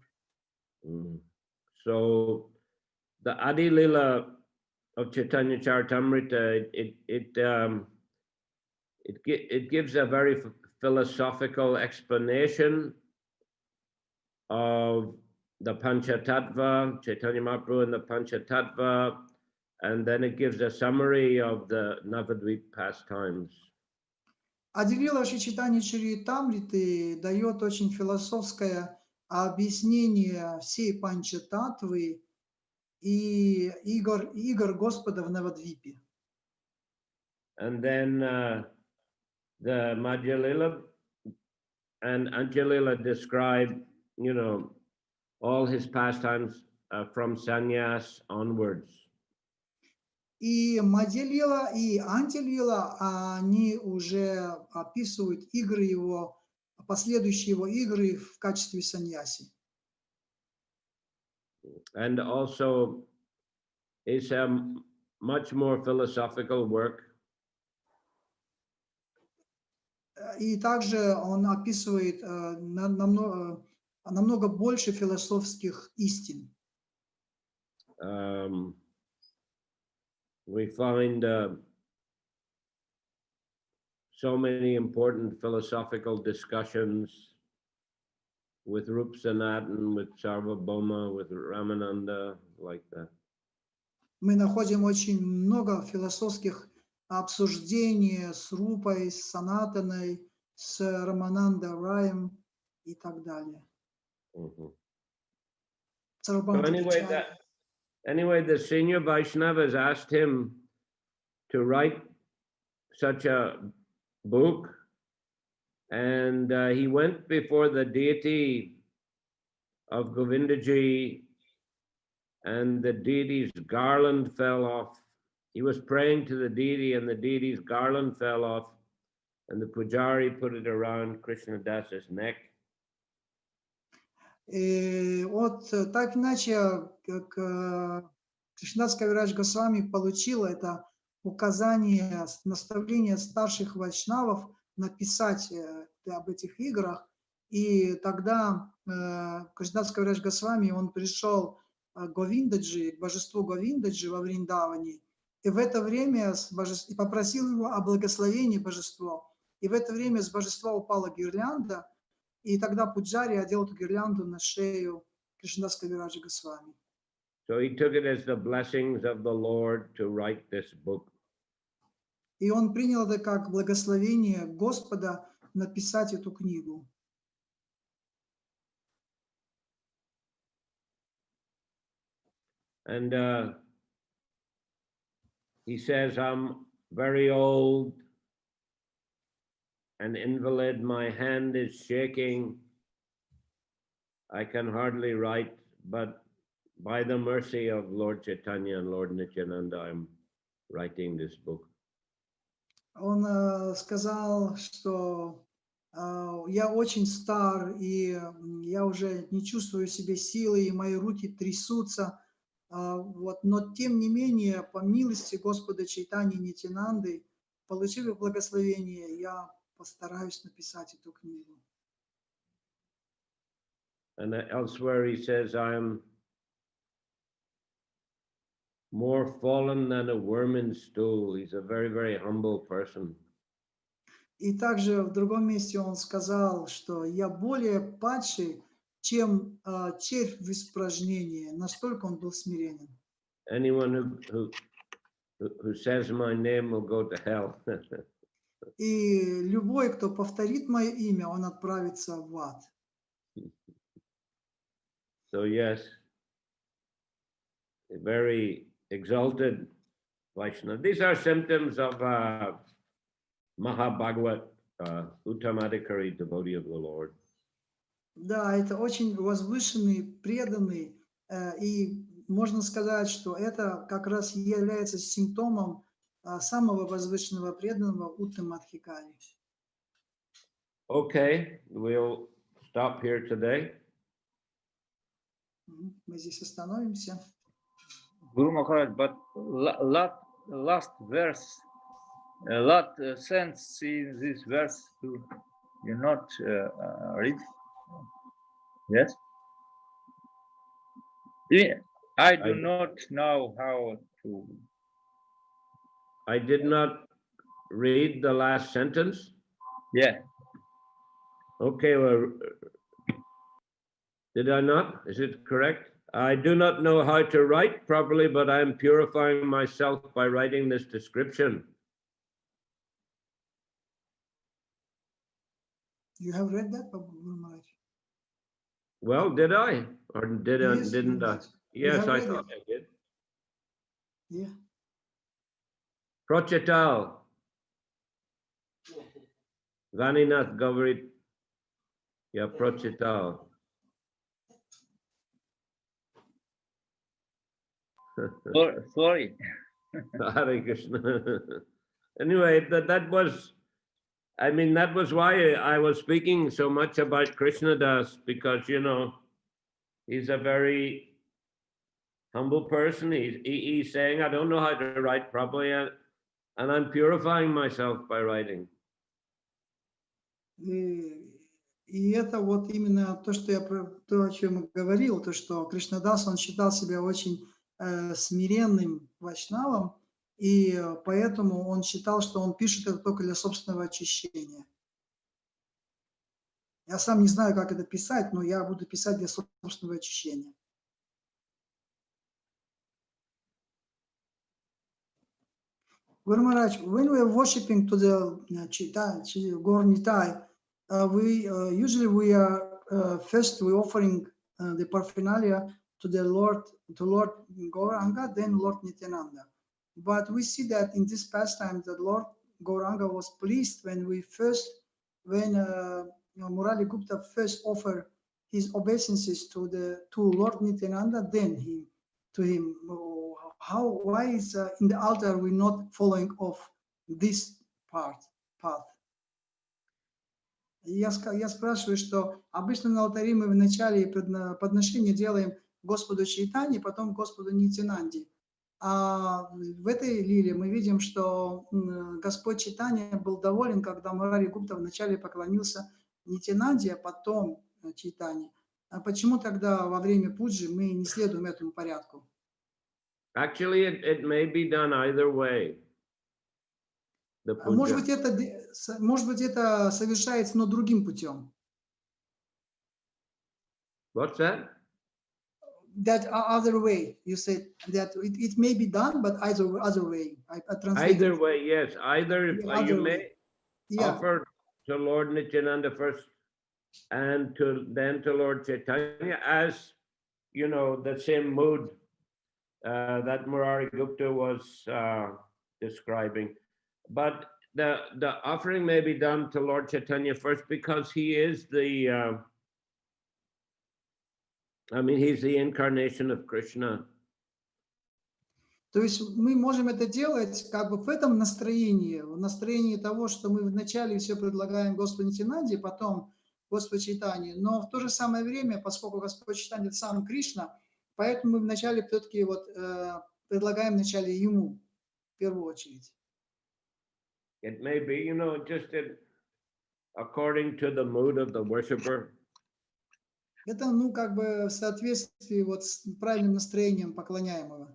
[SPEAKER 1] So the Adi Lila of Чайтанья Чаритамрита, it gives a very philosophical explanation of the Panchatattva, Chaitanya Mahaprabhu and the Panchatattva, and then it gives a summary of the Navadvip pastimes.
[SPEAKER 2] Ади Лила в Чайтанье Чаритамриты дает очень философское объяснение всей Панчататтвы и игр Господа в Навадвипе.
[SPEAKER 1] And then the Madhya Lila and Antya Lila describe, all his pastimes from sannyas onwards.
[SPEAKER 2] И Мадья Лила и Антья Лила, они уже описывают игры его, последующие его игры в качестве саньяси.
[SPEAKER 1] And also it's a much more philosophical work.
[SPEAKER 2] И также он описывает намного больше философских истин.
[SPEAKER 1] We find so many important philosophical discussions with Rup Sanatan, with Sarvabhauma, with Ramananda, like that.
[SPEAKER 2] Мы находим очень много философских обсуждений с Рупой, с Санатаной, с Рамананда Раем и так далее.
[SPEAKER 1] So anyway, the senior Vaishnavas asked him to write such a book, and he went before the deity of Govindaji, and the deity's garland fell off. He was praying to the deity, and the deity's garland fell off, and the pujari put it around Krishna Das's neck.
[SPEAKER 2] И вот так иначе, как Кришнадас Кавирадж Госвами получил это указание, наставление старших вайшнавов написать об этих играх, И тогда Кришнадас Кавирадж Госвами, он пришел к Говиндаджи, к божеству Говиндаджи во Вриндаване, и в это время и попросил его о благословении божества. И в это время с божества упала гирлянда, и тогда Пуджари одел эту гирлянду на шею Кришнадас Кавираджа Госвами.
[SPEAKER 1] So he took it as the blessings of the Lord to write this book.
[SPEAKER 2] И он принял это как благословение Господа написать эту книгу.
[SPEAKER 1] And he says, I'm very old, an invalid, my hand is shaking, I can hardly write, but by the mercy of Lord Chaitanya and Lord Nityananda, I'm writing this book.
[SPEAKER 2] Он сказал, что я очень стар, и я уже не чувствую в себе силы, и мои руки трясутся. Вот. Но тем не менее, по милости Господа Чайтаньи Нитянанды, получив благословение, я постараюсь написать эту книгу.
[SPEAKER 1] And elsewhere he says, I am more fallen than a worm in stool. He's a very, very humble person.
[SPEAKER 2] И также в другом месте он сказал, что я более падший, чем червь в испражнении. Настолько он был смиренен.
[SPEAKER 1] Anyone who says my name will go to hell.
[SPEAKER 2] И любой, кто повторит мое имя, он отправится в ад.
[SPEAKER 1] So yes, a very exalted Vaishnava. These are symptoms of Mahabhagavat, Uttamadhikari, devotee of the Lord.
[SPEAKER 2] Да, это очень возвышенный, преданный, и можно сказать, что это как раз является симптомом самого возвышенного преданного Уттамадхикари.
[SPEAKER 1] Okay, we'll stop here today.
[SPEAKER 2] Мы здесь остановимся.
[SPEAKER 4] Guru Maharaj, but last verse, last sentence in this verse, you not read? Yes? I do not know how to.
[SPEAKER 1] I did not read the last sentence.
[SPEAKER 4] Yeah.
[SPEAKER 1] Okay, well, did I not? Is it correct? I do not know how to write properly, but I am purifying myself by writing this description.
[SPEAKER 2] You have read that, Guru Maharaj?
[SPEAKER 1] Well, did I? Or didn't I? Yes, I thought I did.
[SPEAKER 2] Yeah.
[SPEAKER 1] Prochital. Vaninath Gavarit. Yeah, Prochital.
[SPEAKER 4] Sorry.
[SPEAKER 1] Hare Krishna. Anyway, that was, I mean, that was why I was speaking so much about Krishnadas, because, you know, he's a very humble person. He's saying, I don't know how to write properly, and I'm purifying myself by writing.
[SPEAKER 2] И это вот именно то, то, о чем я говорил, то, что Кришнадас, он считал себя очень смиренным вайшнавом, и поэтому он считал, что он пишет это только для собственного очищения. Я сам не знаю, как это писать, но я буду писать для собственного очищения. Guru Maharaj, when we are worshipping to the Gaur Nitai, usually we are first we offering the paraphernalia to the Lord Gauranga, then Lord Nityananda. But we see that in this pastime, that Lord Gauranga was pleased when Murali Gupta first offered his obeisances to Lord Nityananda, then to him. Why is in the altar we not following of this path? Я спрашиваю, что обычно на алтаре мы вначале подношение делаем Господу Чайтанье, потом Господу Нитянанде. А в этой лиле мы видим, что Господь Чайтанья был доволен, когда Мурари Гупта вначале поклонился Нитянанде, а потом Чайтанье. А почему тогда во время пуджи мы не следуем этому порядку?
[SPEAKER 1] Actually, it may be done either way. The
[SPEAKER 2] Может
[SPEAKER 1] puja.
[SPEAKER 2] быть, это совершается, но другим путем.
[SPEAKER 1] What's that?
[SPEAKER 2] That other way, you said that it may be done, but other way. I translated.
[SPEAKER 1] Either way, yes. Either if
[SPEAKER 2] Yeah,
[SPEAKER 1] you
[SPEAKER 2] other
[SPEAKER 1] may
[SPEAKER 2] way. Yeah.
[SPEAKER 1] offer to Lord Nityananda first, and then to Lord Chaitanya, as you know, the same mood that Murari Gupta was describing. But the offering may be done to Lord Chaitanya first because he is the he's the incarnation of Krishna.
[SPEAKER 2] То есть мы можем это делать как бы в этом настроении, в настроении того, что мы вначале все предлагаем Господу Нитянанде, потом Господу Чайтанье, но в то же самое время, поскольку Господь Чайтанья — это сам Кришна, поэтому мы вначале все-таки предлагаем вначале Ему, в первую очередь.
[SPEAKER 1] It may be, just according to the mood of the worshipper.
[SPEAKER 2] Это, как бы в соответствии с правильным настроением поклоняемого.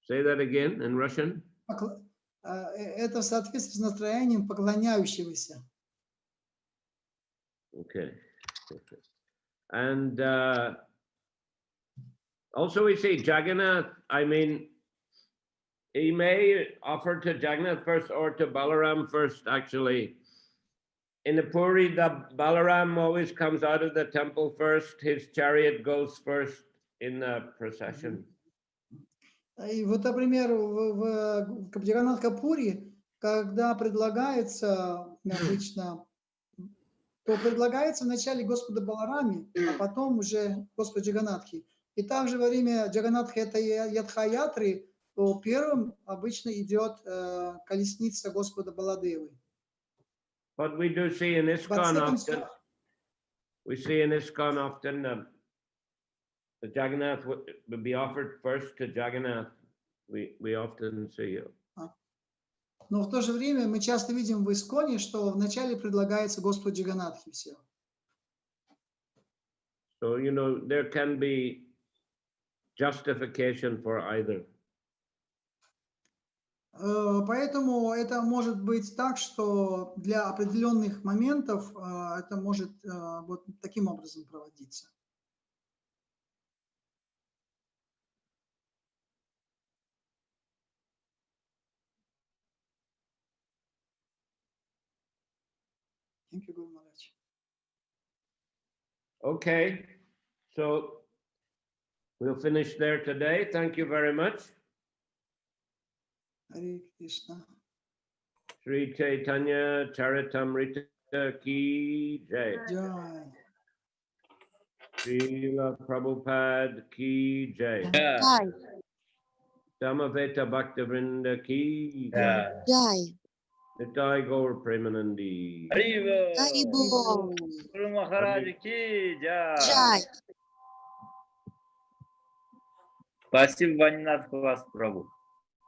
[SPEAKER 1] Say that again in Russian.
[SPEAKER 2] Это в соответствии с настроением поклоняющегося.
[SPEAKER 1] Okay. And also we see Jagannath, he may offer to Jagannath first or to Balaram first, actually. In the Puri, the Balaram always comes out of the temple first. His chariot goes first in the procession.
[SPEAKER 2] И вот, например, в Джаганнатха-пури, когда предлагается обычно, то предлагается вначале Господу Балараме, а потом уже Господу Джаганнатхи. И также во время Джаганнатхи это Ядха-ятры, то первым обычно идет колесница Господа Баладевы.
[SPEAKER 1] But we do see in ISKCON often, the Jagannath would be offered first to Jagannath. We often see it.
[SPEAKER 2] Но в то же время мы часто видим в ISKCON, что вначале предлагается Господу Джаганнатхи все.
[SPEAKER 1] So, there can be justification for either.
[SPEAKER 2] Поэтому это может быть так, что для определенных моментов это может вот таким образом проводиться. Thank you very much.
[SPEAKER 1] Okay, so we'll finish there today. Thank you very much.
[SPEAKER 2] Hare Krishna.
[SPEAKER 1] Sri Chaitanya Charitamrita ki jai.
[SPEAKER 2] Jai.
[SPEAKER 1] Srila Prabhupada ki jai.
[SPEAKER 4] Yeah.
[SPEAKER 1] Dhammaveta Bhaktavrinda ki jai.
[SPEAKER 4] Yeah.
[SPEAKER 5] Jai.
[SPEAKER 1] Nitai Gaur Premanandi.
[SPEAKER 4] Haribol.
[SPEAKER 5] Haribol.
[SPEAKER 4] Guru Maharaj ki jai.
[SPEAKER 5] Jai.
[SPEAKER 4] Спасибо, Ванинат, вас, Прабху.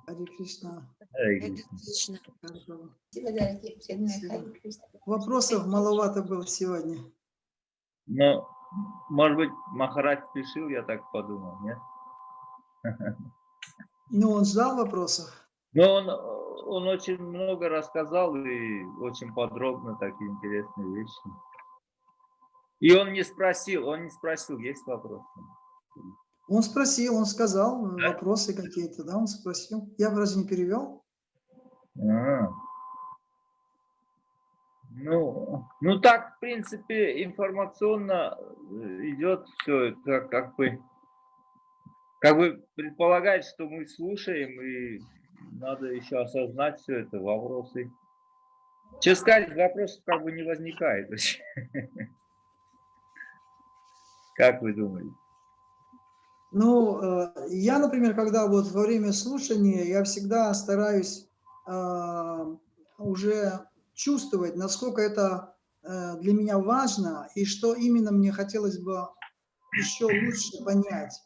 [SPEAKER 2] Hare Krishna.
[SPEAKER 4] Hare
[SPEAKER 5] Hare
[SPEAKER 4] Krishna.
[SPEAKER 5] Krishna.
[SPEAKER 2] Хорошо.
[SPEAKER 3] Спасибо, дорогие преданные. Харе Кришна.
[SPEAKER 2] Вопросов маловато было сегодня.
[SPEAKER 4] Ну, может быть, Махарадж спешил, я так подумал, нет?
[SPEAKER 2] Ну, он ждал вопросов.
[SPEAKER 4] Но он очень много рассказал и очень подробно такие интересные вещи. И он не спросил, есть вопросы?
[SPEAKER 2] Он спросил, он сказал вопросы какие-то, да, он спросил. Я разве не перевел?
[SPEAKER 4] Ну так, в принципе, информационно идет все, как бы предполагать, что мы слушаем, и надо еще осознать все это, вопросы. Честно сказать, вопросов как бы не возникает. Как вы думаете?
[SPEAKER 2] Ну, я, например, когда вот во время слушания, я всегда стараюсь уже чувствовать, насколько это для меня важно и что именно мне хотелось бы еще лучше понять.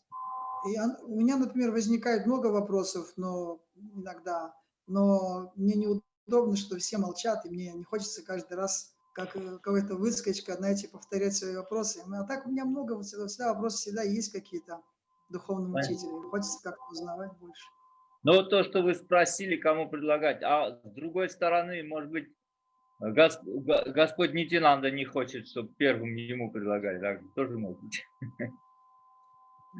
[SPEAKER 2] И у меня, например, возникает много вопросов, но иногда, но мне не неудобно, что все молчат, и мне не хочется каждый раз, как какая-то выскочка, знаете, повторять свои вопросы. А так у меня много, всегда вопросы всегда есть какие-то духовным учителям. Хочется как-то узнавать больше.
[SPEAKER 4] Но то, что вы спросили, кому предлагать, а с другой стороны, может быть, Господь Нитянанда не хочет, чтобы первым ему предлагали, так тоже может быть.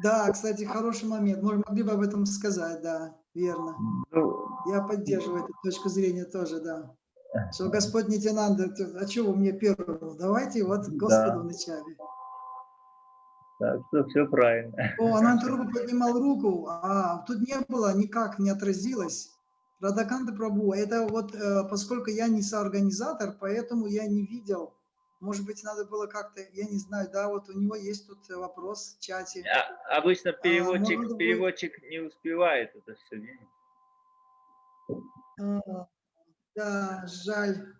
[SPEAKER 2] Да, кстати, хороший момент. Могли бы об этом сказать, да, верно. Я поддерживаю эту точку зрения тоже, да. Что Господь Нитянанда, а чего вы мне первому? Давайте вот Господу вначале.
[SPEAKER 4] Так что все правильно.
[SPEAKER 2] О, Анантарупа поднимал руку, а тут не было, никак не отразилось. Радхаканта Прабху, это вот, поскольку я не соорганизатор, поэтому я не видел. Может быть, надо было как-то, я не знаю, да, вот у него есть тут вопрос в чате.
[SPEAKER 4] Обычно переводчик не успевает это все видеть.
[SPEAKER 2] Да, жаль.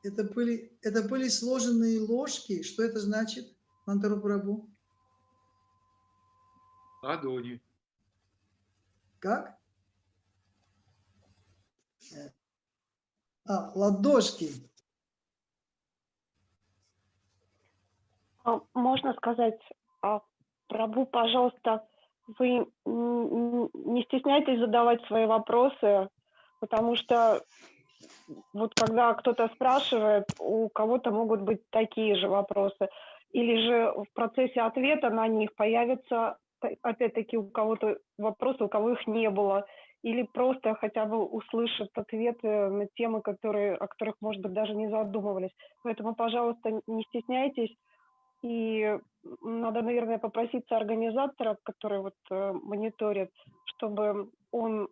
[SPEAKER 2] Это были сложенные ложки. Что это значит, Анантарупа Прабху?
[SPEAKER 5] Ладони.
[SPEAKER 2] Как? Ладошки.
[SPEAKER 6] Можно сказать, Прабху, пожалуйста, вы не стесняйтесь задавать свои вопросы, потому что вот когда кто-то спрашивает, у кого-то могут быть такие же вопросы, или же в процессе ответа на них появятся, опять-таки, у кого-то вопросы, у кого их не было, или просто хотя бы услышат ответы на темы, о которых, может быть, даже не задумывались. Поэтому, пожалуйста, не стесняйтесь. И надо, наверное, попроситься организатора, который вот мониторит, чтобы он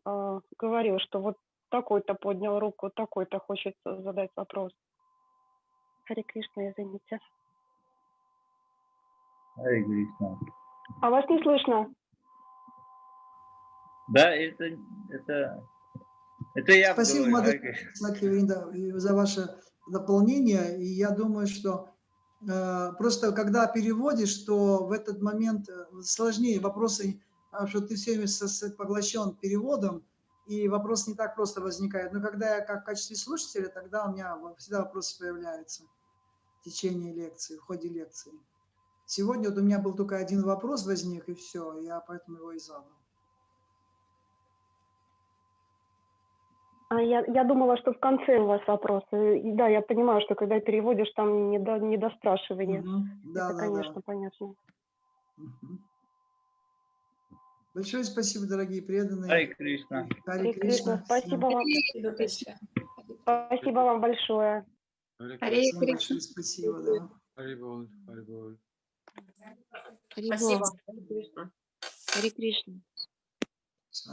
[SPEAKER 6] говорил, что вот такой-то поднял руку, такой-то хочет задать вопрос. Харе Кришна, извините.
[SPEAKER 4] Харе Кришна.
[SPEAKER 6] А вас не слышно?
[SPEAKER 4] Да, это я.
[SPEAKER 2] Спасибо, Мадхури, за ваше дополнение. И я думаю, что просто когда переводишь, то в этот момент сложнее вопросы, что ты все время поглощен переводом, и вопрос не так просто возникает. Но когда я как в качестве слушателя, тогда у меня всегда вопросы появляются в течение лекции, в ходе лекции. Сегодня вот у меня был только один вопрос возник, и все, я поэтому его и задал.
[SPEAKER 6] Я думала, что в конце у вас вопросы. И да, я понимаю, что когда переводишь, там не до спрашивания.
[SPEAKER 2] Да,
[SPEAKER 6] это, конечно, понятно.
[SPEAKER 2] Большое спасибо, дорогие преданные.
[SPEAKER 4] Харе Кришна.
[SPEAKER 2] Харе Кришна.
[SPEAKER 6] Спасибо вам. Спасибо вам большое.
[SPEAKER 2] Харе Кришна. Спасибо, да.
[SPEAKER 5] Харе Бол, Харе Бол.
[SPEAKER 7] Спасибо. Харе Кришна.
[SPEAKER 2] Все.